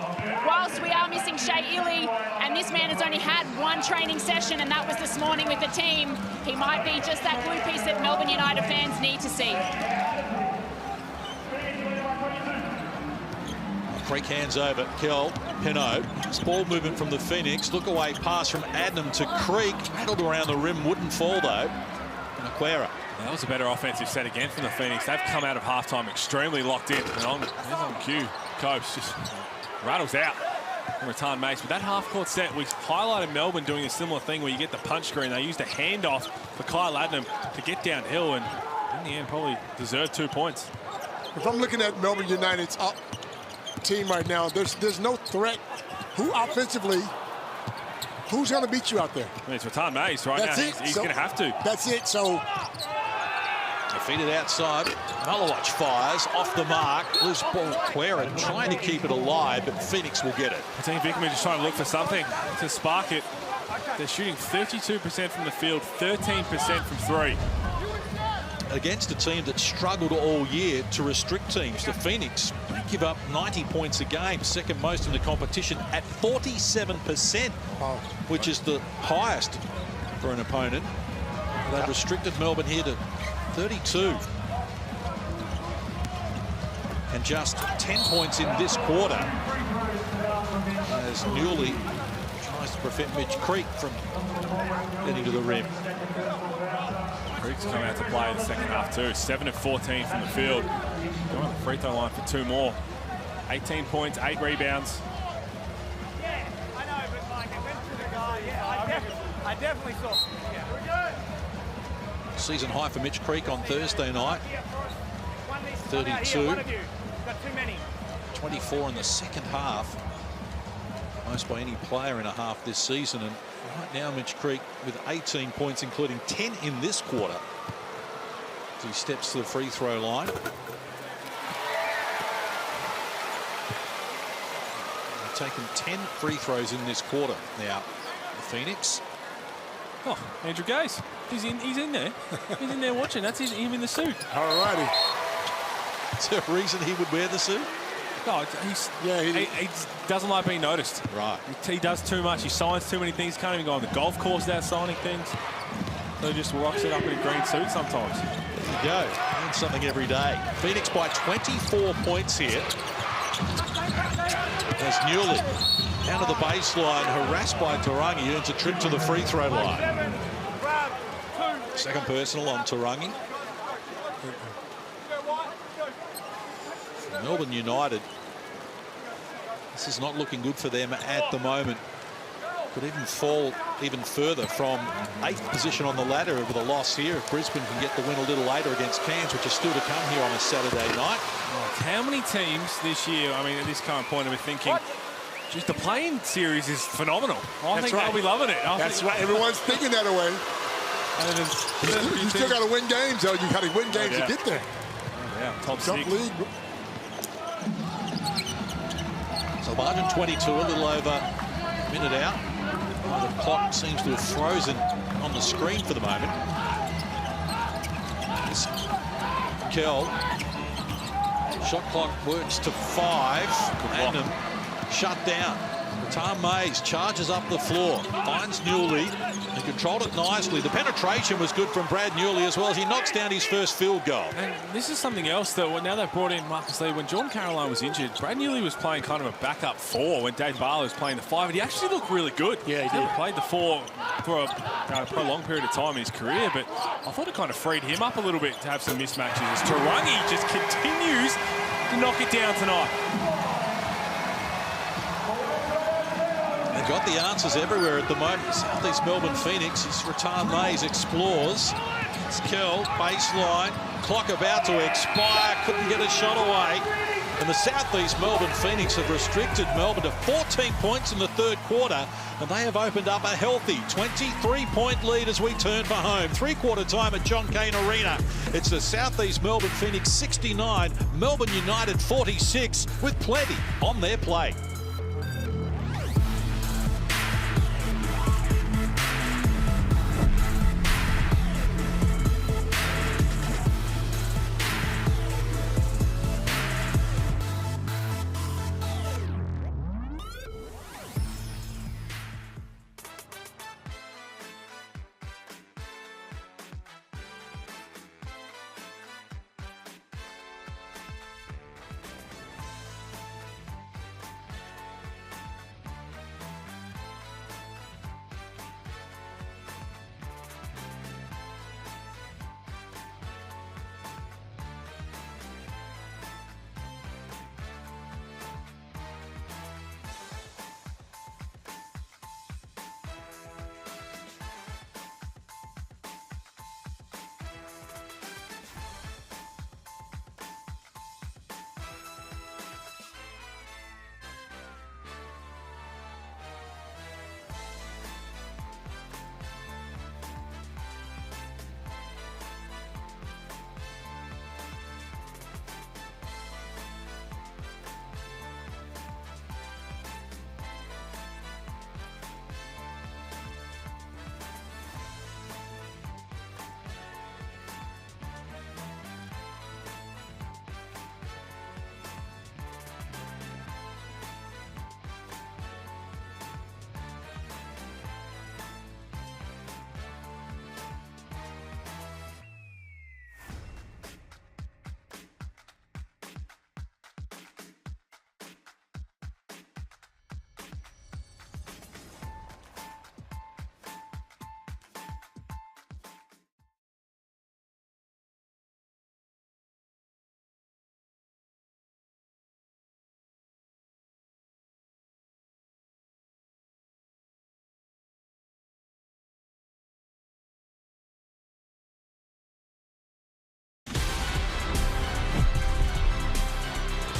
whilst we are missing Shea Ili, and this man has only had one training session, and that was this morning with the team, he might be just that glue piece that Melbourne United fans need to see. Creek hands over. Kel, Pinot. Ball movement from the Phoenix. Look away pass from Adnam to Creek. Rattled around the rim. Wouldn't fall though. And Aquera. That was a better offensive set again from the Phoenix. They've come out of halftime extremely locked in. And there's on cue. Copes just rattles out from Matar Mays. But that half-court set, we highlighted Melbourne doing a similar thing where you get the punch screen. They used a handoff for Kyle Adnam to get downhill, and in the end probably deserved 2 points. If I'm looking at Melbourne United's team right now, there's no threat. Who offensively, who's going to beat you out there? I mean, it's Matar Mays right now. He's going to have to. That's it. So they feed it outside. Malawatch fires off the mark. Loose ball. Aquera trying to keep it alive, but Phoenix will get it. Team Vickerman just trying to look for something to spark it. They're shooting 32% from the field, 13% from three. Against a team that struggled all year to restrict teams. The Phoenix give up 90 points a game, second most in the competition at 47%, which is the highest for an opponent. They've restricted Melbourne here to 32. And just 10 points in this quarter as Newley tries to prevent Mitch Creek from getting to the rim. Creek's come out to play in the second half too. 7 of 14 from the field. Going on the free throw line for 2 more. 18 points, 8 rebounds. Yeah, I know, but like it went to the guy. Yeah, I definitely saw. Yeah. Season high for Mitch Creek on Thursday night. 32. Got too many. 24 in the second half. Most by any player in a half this season. And right now, Mitch Creek with 18 points, including 10 in this quarter. As he steps to the free throw line. They've taken 10 free throws in this quarter. Now, the Phoenix. Oh, Andrew Gaze. He's in there. He's in there watching. That's him in the suit. All righty. Is there a reason he would wear the suit? No, he doesn't like being noticed. Right. He does too much. He signs too many things. Can't even go on the golf course without signing things. So he just rocks it up in a green suit sometimes. There you go. Learn something every day. Phoenix by 24 points here. As Newley down to the baseline, harassed by Tarangi, earns a trip to the free throw line. Second personal on Tarangi. Melbourne United, this is not looking good for them at the moment. Could even fall even further from 8th position on the ladder with a loss here. If Brisbane can get the win a little later against Cairns, which is still to come here on a Saturday night. How many teams this year, I mean, at this current point, are we thinking, just the playing series is phenomenal. I think they'll be loving it. That's right. Everyone's thinking that way. You still got to win games, though. You got to win games to get there. Yeah, top league. So margin 22, a little over a minute out. The clock seems to have frozen on the screen for the moment. Kel. Shot clock works to 5. Adnam shut down. Matar Mays charges up the floor, finds Newley, and controlled it nicely. The penetration was good from Brad Newley as well as he knocks down his first field goal. And this is something else that now they've brought in Marcus Lee. When Jordan Caroline was injured, Brad Newley was playing kind of a backup 4 when Dave Barlow was playing the 5, and he actually looked really good. Yeah, he did. He played the 4 for a prolonged period of time in his career, but I thought it kind of freed him up a little bit to have some mismatches as Tarangi just continues to knock it down tonight. They've got the answers everywhere at the moment. South East Melbourne Phoenix as Rattan Mays explores. It's Kell, baseline, clock about to expire, couldn't get a shot away. And the South East Melbourne Phoenix have restricted Melbourne to 14 points in the third quarter, and they have opened up a healthy 23-point lead as we turn for home. Three-quarter time at John Cain Arena. It's the South East Melbourne Phoenix 69, Melbourne United 46, with plenty on their plate.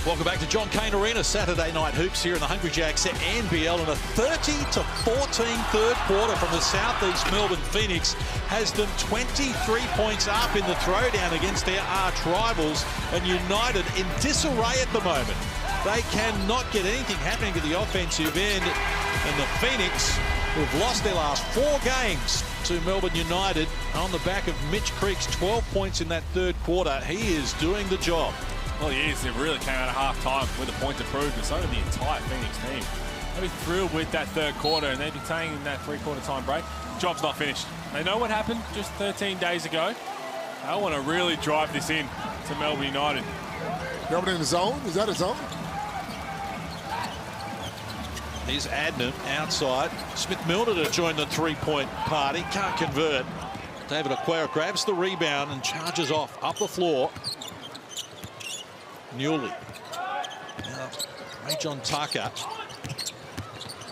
Welcome back to John Cain Arena. Saturday night hoops here in the Hungry Jacks NBL, and a 30-14 third quarter from the South East Melbourne Phoenix has them 23 points up in the throwdown against their arch rivals, and United in disarray at the moment. They cannot get anything happening to the offensive end, and the Phoenix, who've lost their last 4 games to Melbourne United on the back of Mitch Creek's 12 points in that third quarter. He is doing the job. Well, he is. They really came out at half-time with a point to prove, and so did the entire Phoenix team. They'll be thrilled with that third quarter, and they'll be saying in that three-quarter time break, job's not finished. They know what happened just 13 days ago. They want to really drive this in to Melbourne United. Melbourne in the zone? Is that a zone? Here's Adnan outside. Smith-Milner to join the three-point party. Can't convert. David Aquera grabs the rebound and charges off up the floor. Newley. Now, Ray John Tucker.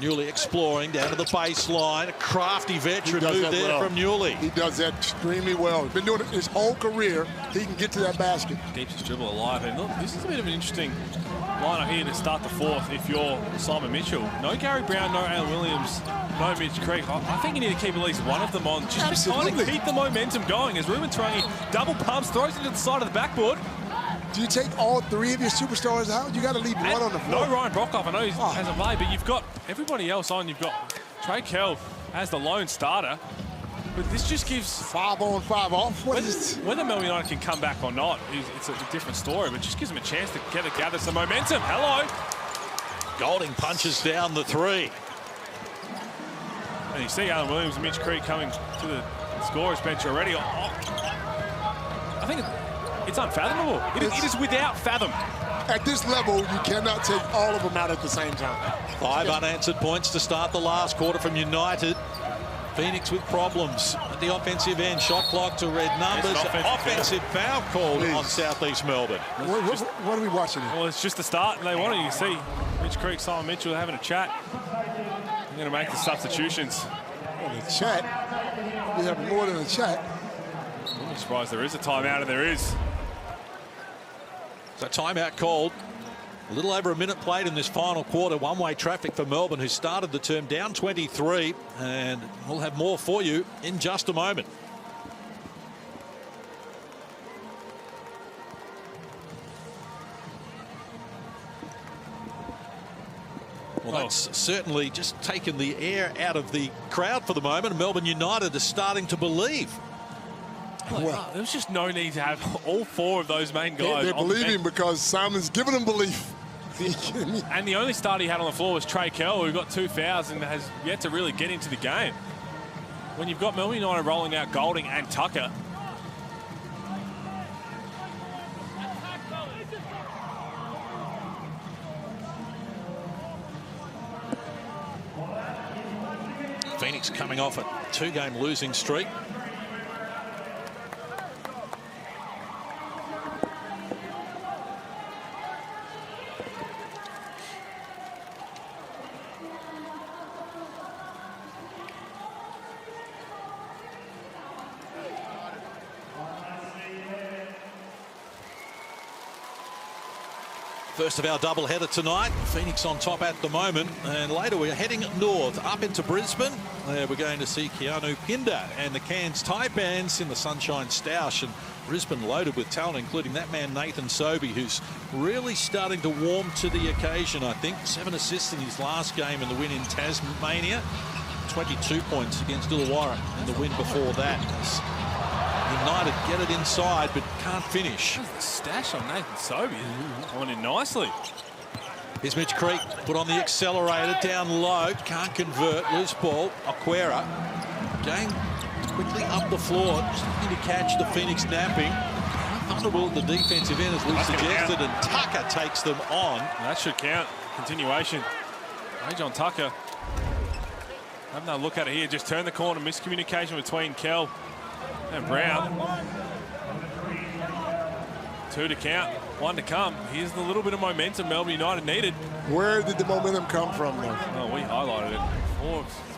Newley exploring down to the baseline. A crafty veteran move there well from Newley. He does that extremely well. He's been doing it his whole career. He can get to that basket. Keeps his dribble alive. And look, this is a bit of an interesting lineup here to start the fourth if you're Simon Mitchell. No Gary Brown, no Alan Williams, no Mitch Creek. I think you need to keep at least one of them on just to kind of keep the momentum going as Ruben Turangi double pumps, throws it to the side of the backboard. Do you take all 3 of your superstars out? You got to leave one on the floor. No Ryan Brockhoff. I know he hasn't played, but you've got everybody else on. You've got Trey Kell as the lone starter. But this just gives 5 on, 5 off. Whether Melbourne United can come back or not, it's a different story. But just gives them a chance to gather some momentum. Hello. Golding punches down the three. And you see Alan Williams and Mitch Creek coming to the scorer's bench already. I think it's unfathomable. It is without fathom. At this level, you cannot take all of them out at the same time. 5 unanswered points to start the last quarter from United. Phoenix with problems at the offensive end. Shot clock to red numbers. Offensive foul called on South East Melbourne. What are we watching here? Well, it's just the start, and they want it. You see Mitch Creek, Simon Mitchell having a chat. I'm going to make the substitutions. Well, the chat, we have more than a chat. I'm surprised there is a timeout, and there is. So timeout called. A little over a minute played in this final quarter. One-way traffic for Melbourne, who started the term down 23. And we'll have more for you in just a moment. Well, that's certainly just taken the air out of the crowd for the moment. Melbourne United are starting to believe. Well, there was just no need to have all four of those main guys. They're believing because Simon's giving them belief. And the only start he had on the floor was Trey Kell, who got 2 fouls and has yet to really get into the game. When you've got Melbourne United rolling out Golding and Tucker. Phoenix coming off a 2-game losing streak. First of our doubleheader tonight. Phoenix on top at the moment, and later we're heading north up into Brisbane. We're going to see Keanu Pinder and the Cairns Taipans in the Sunshine Stoush, and Brisbane loaded with talent, including that man Nathan Sobey, who's really starting to warm to the occasion. I think 7 assists in his last game in the win in Tasmania, 22 points against Illawarra in the win before that. United get it inside but can't finish. The stash on Nathan Sobey going in nicely. Here's Mitch Creek, put on the accelerator, down low, can't convert, loose ball. Aquera going quickly up the floor, just looking to catch the Phoenix napping. Vulnerable at the defensive end, as Luke suggested, and Tucker takes them on. That should count. Continuation. John Tucker. Have another look at it here. Just turn the corner. Miscommunication between Kell and Brown. 2 to count, 1 to come. Here's the little bit of momentum Melbourne United needed. Where did the momentum come from, though? Oh, we highlighted it.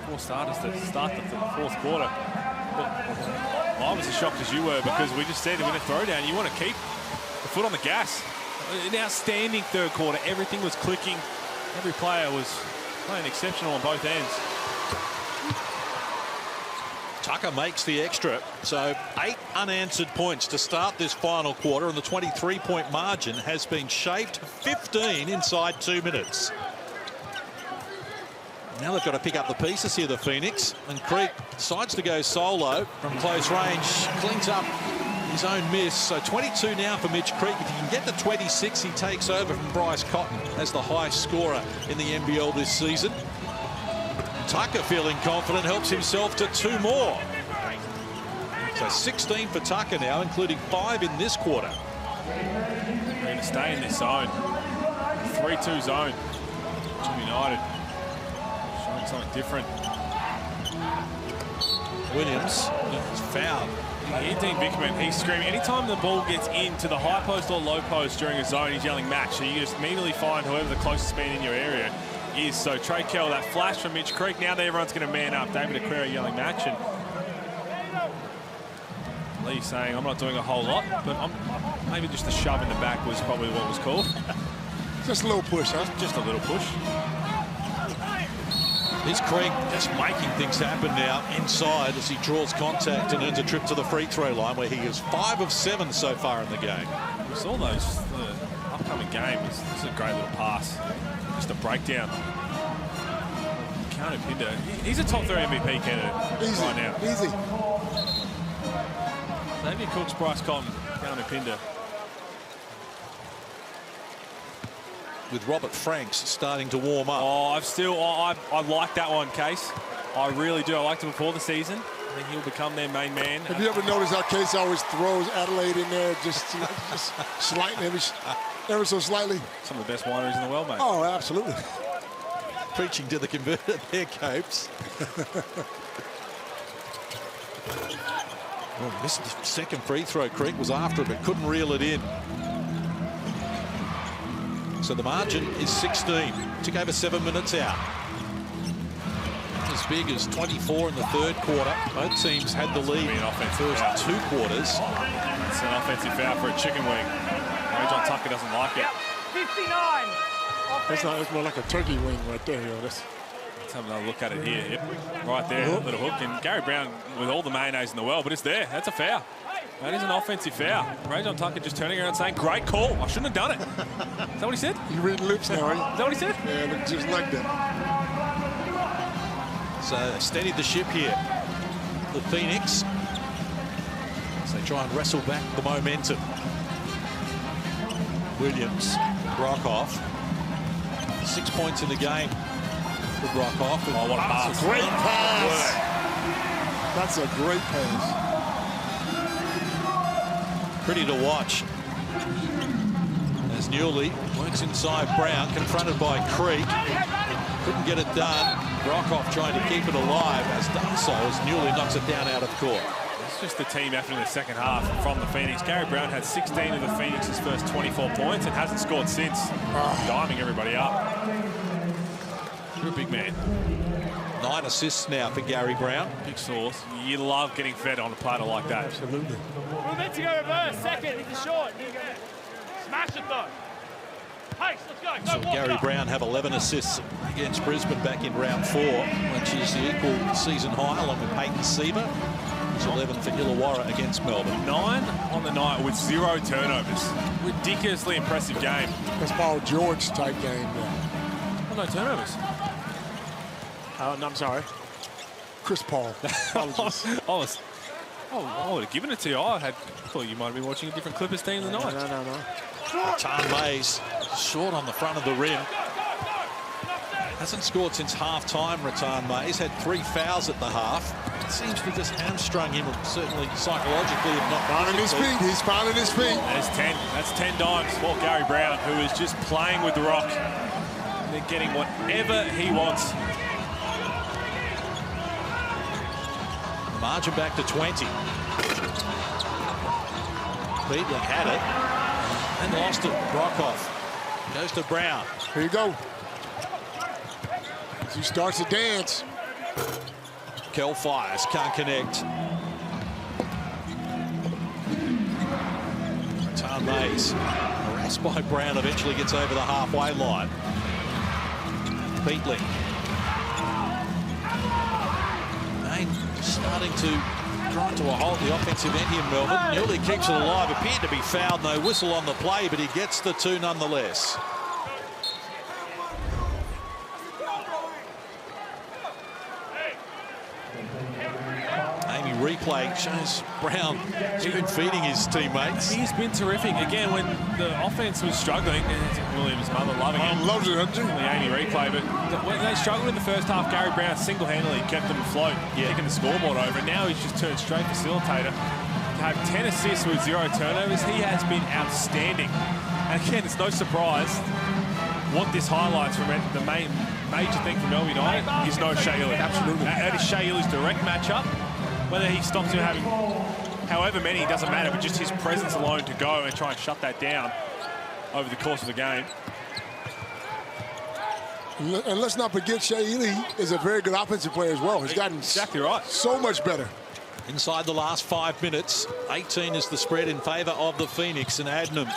Four starters to start the fourth quarter. But I was as shocked as you were, because we just said in a throwdown, you want to keep the foot on the gas. An outstanding third quarter. Everything was clicking. Every player was playing exceptional on both ends. Tucker makes the extra, so 8 unanswered points to start this final quarter, and the 23-point margin has been shaved to 15 inside 2 minutes. Now they've got to pick up the pieces here, the Phoenix, and Creek decides to go solo from close range, cleans up his own miss. So 22 now for Mitch Creek. If he can get to 26, he takes over from Bryce Cotton as the highest scorer in the NBL this season. Tucker, feeling confident, helps himself to 2 more. So 16 for Tucker now, including 5 in this quarter. They're going to stay in this zone. 3-2 zone. Team United showing something different. Williams is fouled. Here, Dean Bickerman, he's screaming. Anytime the ball gets into the high post or low post during a zone, he's yelling match. So you just immediately find whoever the closest man in your area is. So Trey Kell, that flash from Mitch Creek. Now everyone's going to man up. David Aquera yelling match, and Lee saying, I'm not doing a whole lot, but maybe just a shove in the back was probably what was called. Just a little push, huh? Just a little push. Here's Creek just making things happen now inside as he draws contact and earns a trip to the free throw line, where he is 5 of 7 so far in the game. We saw those the upcoming game. This is a great little pass. Just a breakdown. Keanu Pinder, he's a top 3 MVP candidate right now. Easy. Xavier Cooks, Bryce Cotton, Keanu Pinder. With Robert Franks starting to warm up. Oh, I like that one, Case. I really do. I liked him before the season. I think he'll become their main man. Have you ever noticed how Case always throws Adelaide in there just slightly, ever so slightly? Some of the best wineries in the world, mate. Oh, absolutely. Preaching to the converted there, Copes. Well, missed the second free throw. Creek was after it, but couldn't reel it in. So the margin is 16. Took over 7 minutes out. as big as 24 in the third quarter. Both teams had the lead in the first 2 quarters. It's an offensive foul for a chicken wing. John Tucker doesn't like it. 59. That's more like a turkey wing right there. Let's have another look at it here. Yep. Right there, little hook. And Gary Brown with all the mayonnaise in the world, but it's there. That's a foul. That is an offensive foul. John Tucker just turning around saying, great call. I shouldn't have done it. Is that what he said? You read lips now, right? Is that what he said? Yeah, look just like that. So steadied the ship here. The Phoenix. As they try and wrestle back the momentum. Williams, Brockhoff. 6 points in the game for Brockhoff. Oh, what a pass. Great pass. That's a great pass. Pretty to watch. As Newley works inside Brown, confronted by Creek. Couldn't get it done. Brockhoff trying to keep it alive, has done so as Newley knocks it down out of court. It's just the team effort in the second half from the Phoenix. Gary Brown had 16 of the Phoenix's first 24 points and hasn't scored since. Diming everybody up. You're a big man. 9 assists now for Gary Brown. Big source. You love getting fed on a platter like that. Absolutely. We're meant to go reverse. Second, it's a short. Smash it though. Pace, let's go. So Gary Brown have 11 assists against Brisbane back in round 4, which is the equal season high, along with Peyton Seaver. It's 11 for Illawarra against Melbourne. 9 on the night with 0 turnovers. Ridiculously impressive game. That's Paul George type game. Oh, no turnovers. No, I'm sorry. Chris Paul. I would have given it to you. I thought you might have been watching a different Clippers team than I. No. Ratan Mays short on the front of the rim. Hasn't scored since half-time, Ratan Mays. Had 3 fouls at the half. It seems to just hamstrung him, certainly psychologically, if not finding his feet. He's finding his feet. That's 10. That's 10 dimes for Gary Brown, who is just playing with the rock. They're getting whatever he wants. Margin back to 20. Beatling had it and lost it. Brockhoff goes to Brown. Here you go. As he starts to dance. Kell fires, can't connect. Ratan Mays, harassed by Brown, eventually gets over the halfway line. Beatling. Starting to grind to a halt the offensive end here in Melbourne. Newley keeps it alive. Appeared to be fouled. No whistle on the play, but he gets the 2 nonetheless. Amy replay shows Brown has been feeding his teammates. He's been terrific. Again, when the offense was struggling, Williams' mother loving it. Loves it, doesn't she? The Amy replay, but when they struggled in the first half, Gary Brown single-handedly kept them afloat, kicking the scoreboard over. And now he's just turned straight facilitator. To have 10 assists with 0 turnovers, he has been outstanding. And again, it's no surprise what this highlights from the major thing for Melbourne United is no Shea Ili. Absolutely. That is Shea Ili's direct matchup. Whether he stops him having however many, doesn't matter, but just his presence alone to go and try and shut that down over the course of the game. And let's not forget, Shea Ili is a very good offensive player as well. He's gotten exactly right. So much better. Inside the last 5 minutes, 18 is the spread in favour of the Phoenix and Adnam.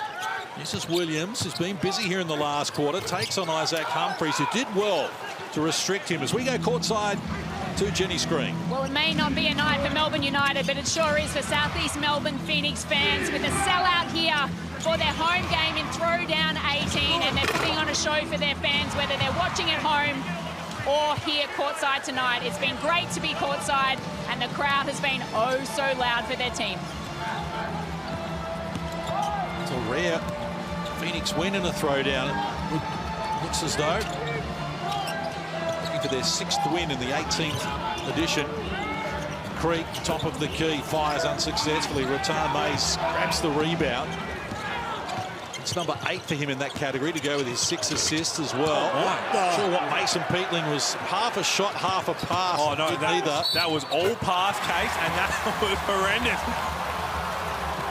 This is Williams, who's been busy here in the last quarter, takes on Isaac Humphries, who did well to restrict him. As we go courtside to Jenny Screen. Well, it may not be a night for Melbourne United, but it sure is for Southeast Melbourne Phoenix fans, with a sellout here for their home game in Throwdown 18, and they're putting on a show for their fans, whether they're watching at home or here courtside tonight. It's been great to be courtside, and the crowd has been oh so loud for their team. It's a rare Phoenix win in a throwdown. It looks as though looking for their 6th win in the 18th edition. Creek, top of the key, fires unsuccessfully. Ratan Mays grabs the rebound. It's number 8 for him in that category, to go with his 6 assists as well. Not sure what Mason Peatling was. Half a shot, half a pass. Oh no, that was all pass, Case, and that was horrendous.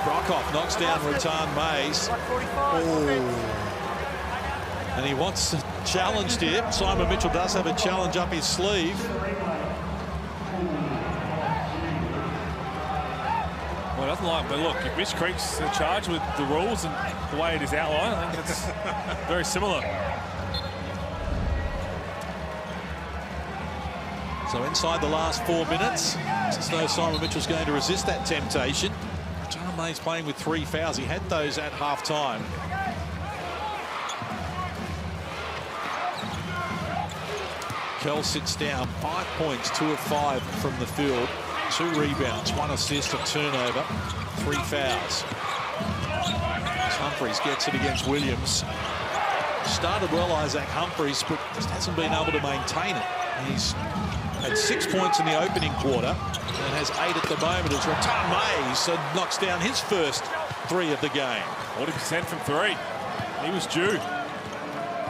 Brockhoff knocks down Ratan Mays. And he wants a challenge here. Simon Mitchell does have a challenge up his sleeve. Well, it doesn't like, but look, if Mitch Creek's in charge with the rules and the way it is outlined, I think it's very similar. So inside the last 4 minutes, it's as though Simon Mitchell's going to resist that temptation. John May's playing with 3 fouls. He had those at half-time. Kell sits down, 5 points, 2 of 5 from the field, 2 rebounds, 1 assist, a turnover, 3 fouls. Humphreys gets it against Williams. Started well, Isaac Humphreys, but just hasn't been able to maintain it. He's had 6 points in the opening quarter and has 8 at the moment as Ratan Mays knocks down his first 3 of the game. 40% from 3. He was due.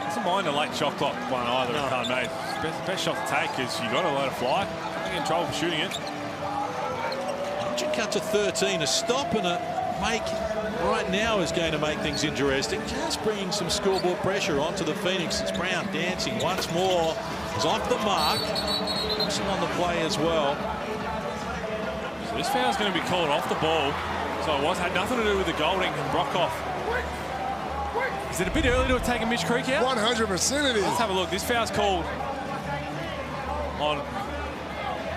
Doesn't mind a late shot clock one either, Ratan Mays. Best shot to take is you got to let it fly. Don't get in trouble for shooting it. Should cut to 13. A stop and a make right now is going to make things interesting. Just bringing some scoreboard pressure onto the Phoenix. It's Brown dancing once more. He's off the mark. Pushing on the play as well. So this foul's going to be called off the ball. So it had nothing to do with the Golding and Brockhoff. Is it a bit early to have taken Mitch Creek out? 100% it is. Let's have a look. This foul's called on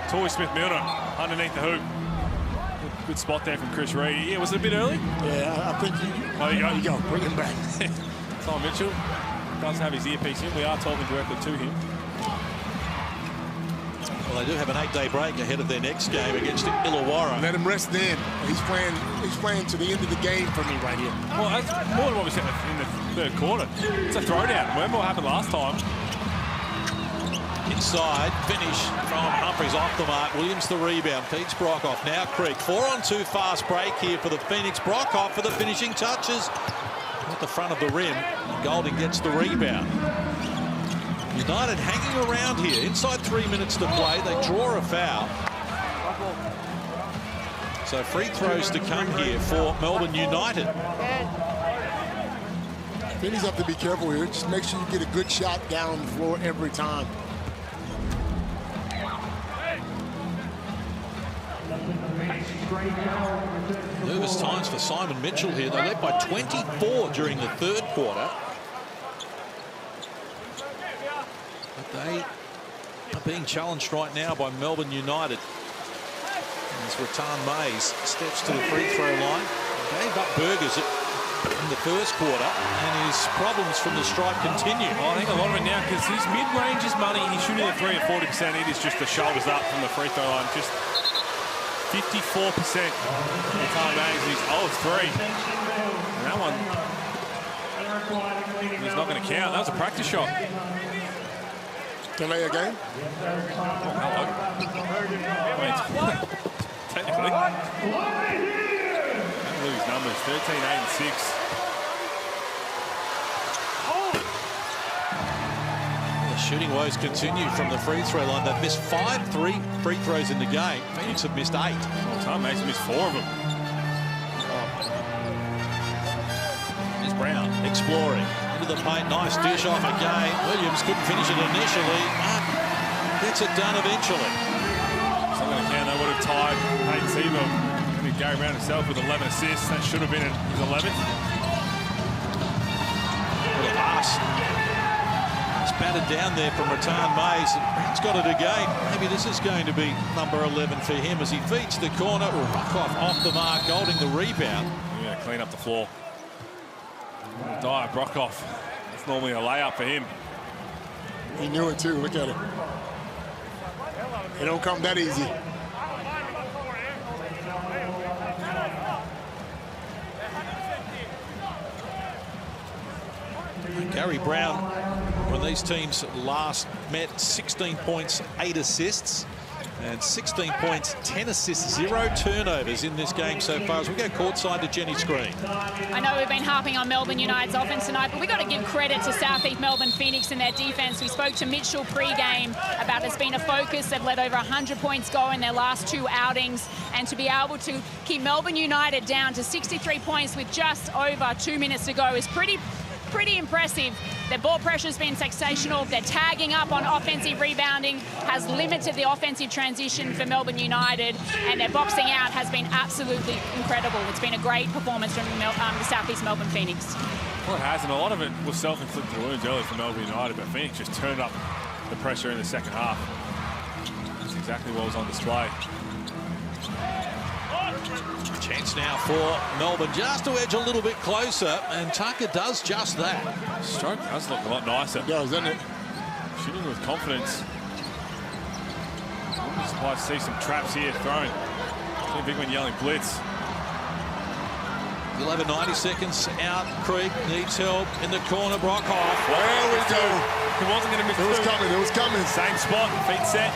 Torrey Smith-Milner underneath the hoop. Good spot there from Chris Reed. Yeah, was it a bit early? Yeah, I think there you go. Bring him back. Simon Mitchell does have his earpiece in. We are talking directly to him. Well, they do have an 8-day break ahead of their next game against Illawarra. Let him rest in. He's playing to the end of the game for me right here. Well, that's more than what we said in the third quarter. It's a throwdown. Remember what happened last time? Inside, finish from Humphreys off the mark. Williams the rebound, feeds Brockhoff. Now Creek, 4-on-2 fast break here for the Phoenix. Brockhoff for the finishing touches at the front of the rim. Golding gets the rebound. United hanging around here. Inside 3 minutes to play, they draw a foul. So free throws to come here for Melbourne United. Phoenix have to be careful here. Just make sure you get a good shot down the floor every time. Nervous times for Simon Mitchell here. They led by 24 during the third quarter. But they are being challenged right now by Melbourne United. As Ratan Mays steps to the free throw line. Gave up burgers in the first quarter, and his problems from the stripe continue. Well, I think a lot of it now, because his mid-range is money. He's shooting at 3 at 40%. It is just the shoulders up from the free throw line. Just 54% Ratan Mays. He's 0-3. And that one, he's not going to count. That was a practice shot. Delay a game? Oh, hello. Technically. Look at his numbers, 13, 8, and 6. The shooting woes continue from the free throw line. They've missed 5 free throws in the game. Phoenix have missed 8. Well, Tom Mason missed 4 of them. Here's Brown exploring into the paint. Nice dish off again. Williams couldn't finish it initially, but gets it done eventually. It's not going to count. They would have tied Peyton Seaver. Gary Brown himself with 11 assists. That should have been his 11th. What a pass. It's battered down there from Ratan Mays. Brown's got it again. Maybe this is going to be number 11 for him as he feeds the corner. Brockhoff off the mark, Golding the rebound. Yeah, clean up the floor. Dyer Brockhoff. That's normally a layup for him. He knew it too. Look at it. It don't come that easy. Gary Brown, when these teams last met, 16 points, 8 assists, and 16 points, 10 assists, 0 turnovers in this game so far. As we go courtside to Jenny Screen. I know we've been harping on Melbourne United's offense tonight, but we've got to give credit to South East Melbourne Phoenix and their defense. We spoke to Mitchell pre-game about it's been a focus. They've let over 100 points go in their last 2 outings, and to be able to keep Melbourne United down to 63 points with just over 2 minutes to go is pretty impressive. Their ball pressure's been sensational. Their tagging up on offensive rebounding has limited the offensive transition for Melbourne United, and their boxing out has been absolutely incredible. It's been a great performance from the Southeast Melbourne Phoenix. Well, it has, and a lot of it was self-inflicted wounds early for Melbourne United, but Phoenix just turned up the pressure in the second half. That's exactly what was on display. Chance now for Melbourne just to edge a little bit closer, and Tucker does just that. Stroke does look a lot nicer. It does, doesn't it? Shooting with confidence. I'm surprised to see some traps here thrown. See Bigman yelling blitz. You'll have 90 seconds out. Creek needs help in the corner. Brockhoff. There we go. He wasn't going to miss. It was coming. It was coming. Same spot. Feet set.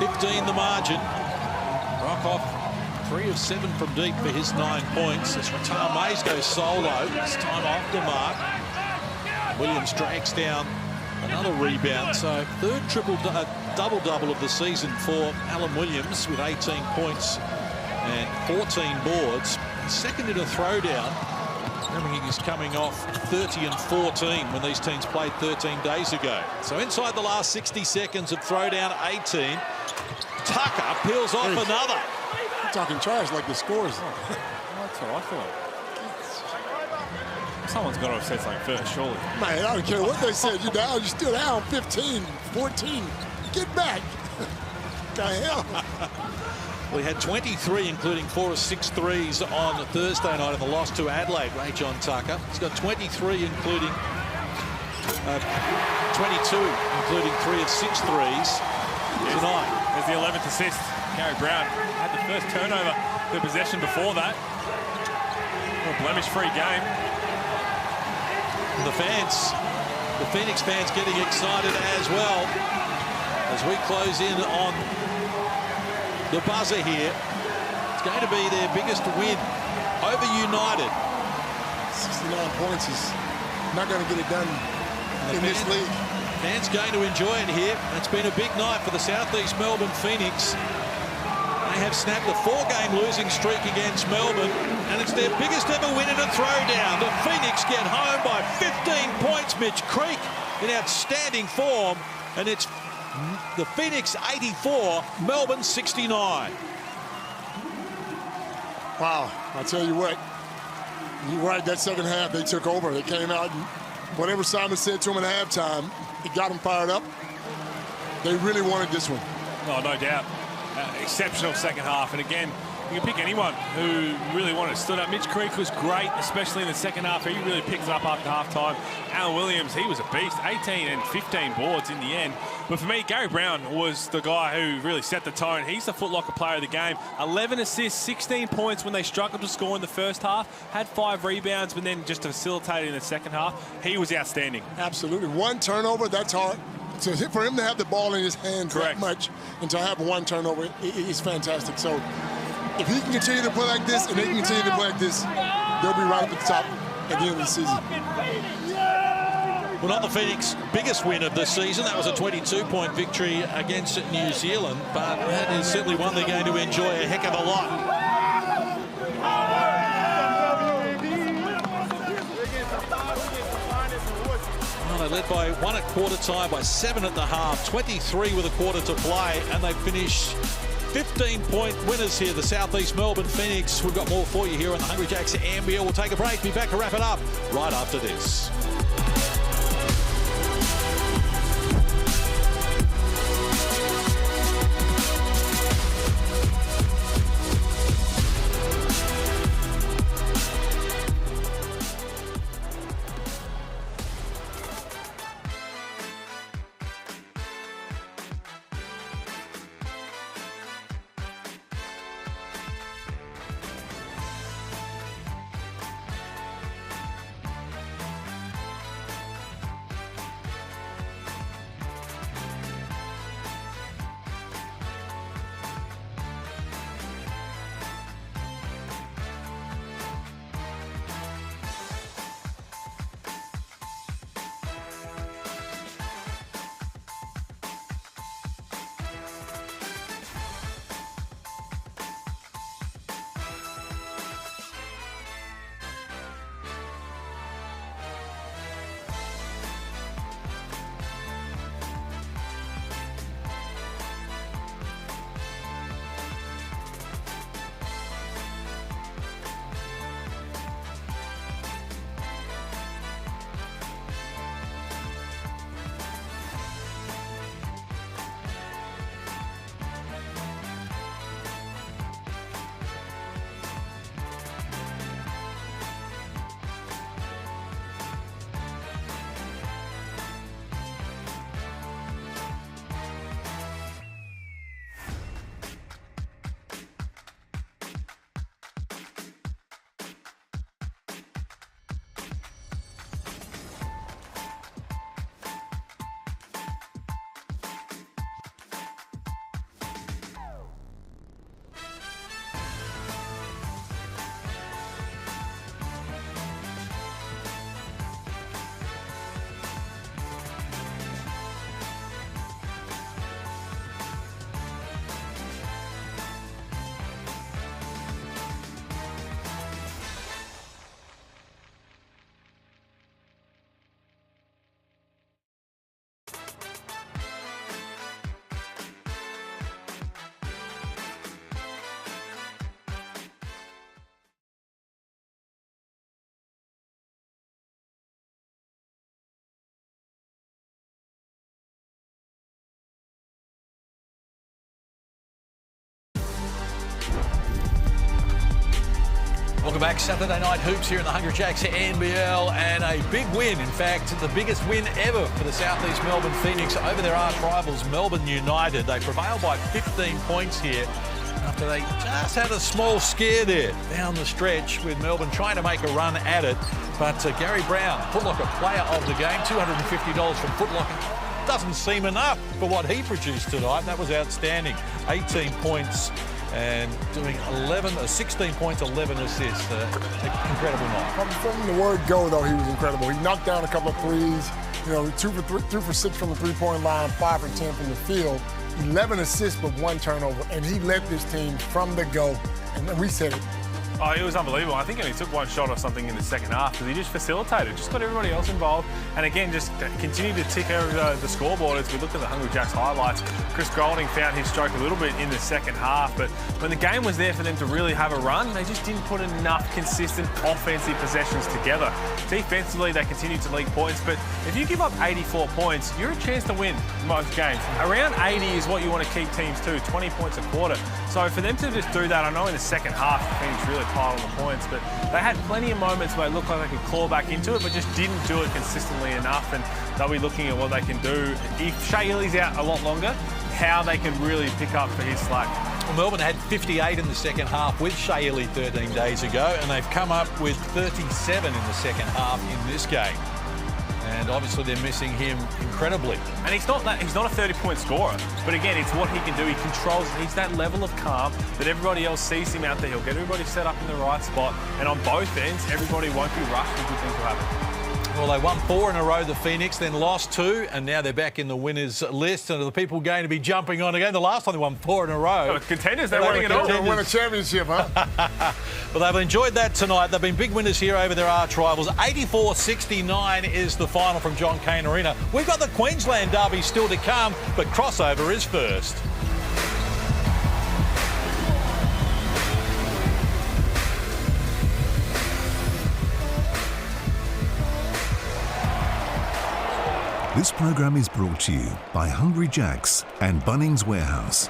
15 the margin. Brockhoff 3 of 7 from deep for his 9 points. As Ratar Mays goes solo. This time off the mark. Williams drags down another rebound. So third double-double of the season for Alan Williams with 18 points and 14 boards. Second in a throwdown. Remembering he's coming off 30 and 14 when these teams played 13 days ago. So inside the last 60 seconds of throwdown 18, Tucker peels off another. You're talking trash like the scores. That's what I thought. Someone's got to have said something first, surely. Man, I don't care what they said. You're down. You're still down 15, 14. Get back. What the hell? Well, he had 23, including 4 of 6 threes on Thursday night in the loss to Adelaide, Ray John Tucker. He's got 23, including 22, including 3 of 6 threes tonight. There's the 11th assist. Gary Brown had the first turnover, the possession before that. A blemish-free game. The fans, the Phoenix fans getting excited as well as we close in on the buzzer here. It's going to be their biggest win over United. 69 points is not going to get it done in this league. Fans going to enjoy it here. It's been a big night for the Southeast Melbourne Phoenix. They have snapped a 4-game losing streak against Melbourne, and it's their biggest ever win in a throwdown. The Phoenix get home by 15 points. Mitch Creek in outstanding form, and it's the Phoenix 84, Melbourne 69. Wow, I'll tell you what. You're right, that second half, they took over. They came out, and whatever Simon said to them at halftime, it got them fired up. They really wanted this one. No doubt. Exceptional second half, and again, you can pick anyone who really wanted to stood up. Mitch Creek was great, especially in the second half. He really picked it up after halftime. Alan Williams, he was a beast, 18 and 15 boards in the end. But for me, Gary Brown was the guy who really set the tone. He's the Foot Locker player of the game. 11 assists, 16 points when they struggled to score in the first half. Had 5 rebounds, but then just facilitated in the second half. He was outstanding. Absolutely. 1 turnover, that's hard. So for him to have the ball in his hands that much and to have 1 turnover is fantastic. So if he can continue to play like this and they can continue to play like this, they'll be right at the top at the end of the season. Well, not the Phoenix biggest win of the season. That was a 22-point victory against New Zealand, but that is certainly one they're going to enjoy a heck of a lot. They led by 1 at quarter time, by 7 at the half, 23 with a quarter to play, and they finish 15-point winners here, the Southeast Melbourne Phoenix. We've got more for you here on the Hungry Jacks NBL. We'll take a break, be back to wrap it up right after this. back. Saturday night hoops here in the Hungry Jacks NBL, and a big win. In fact, the biggest win ever for the South East Melbourne Phoenix over their arch rivals Melbourne United. They prevailed by 15 points here after they just had a small scare there down the stretch with Melbourne trying to make a run at it. But Gary Brown, Foot Locker player of the game, $250 from Foot Locker. Doesn't seem enough for what he produced tonight. That was outstanding. 18 points and doing 16 points, 11 assists. Incredible night. From the word go, though, he was incredible. He knocked down a couple of threes. You know, 2 for 6 from the three-point line, 5 for 10 from the field. 11 assists, but 1 turnover, and he led this team from the go. And we said it. Oh, it was unbelievable. I think he only took 1 shot or something in the second half because he just facilitated, just got everybody else involved. And again, just continued to tick over the scoreboard as we look at the Hungry Jacks highlights. Chris Golding found his stroke a little bit in the second half, but when the game was there for them to really have a run, they just didn't put enough consistent offensive possessions together. Defensively, they continued to leak points, but if you give up 84 points, you're a chance to win most games. Around 80 is what you want to keep teams to, 20 points a quarter. So for them to just do that, I know in the second half, the Phoenix really piled on the points, but they had plenty of moments where it looked like they could claw back into it, but just didn't do it consistently enough. And they'll be looking at what they can do. If Shea Ili's out a lot longer, how they can really pick up for his slack. Well, Melbourne had 58 in the second half with Shea Ili 13 days ago, and they've come up with 37 in the second half in this game. And obviously they're missing him incredibly. And he's not a 30-point scorer, but again, it's what he can do. He controls it. He's that level of calm that everybody else sees him out there. He'll get everybody set up in the right spot, and on both ends, everybody won't be rushed and good things will happen. Well, they won 4 in a row, the Phoenix, then lost 2, and now they're back in the winners list. And are the people going to be jumping on again? The last time they won 4 in a row. They were contenders. They're winning it all. They won a championship, huh? Well, they've enjoyed that tonight. They've been big winners here over their arch rivals. 84-69 is the final from John Cain Arena. We've got the Queensland derby still to come, but crossover is first. This program is brought to you by Hungry Jacks and Bunnings Warehouse.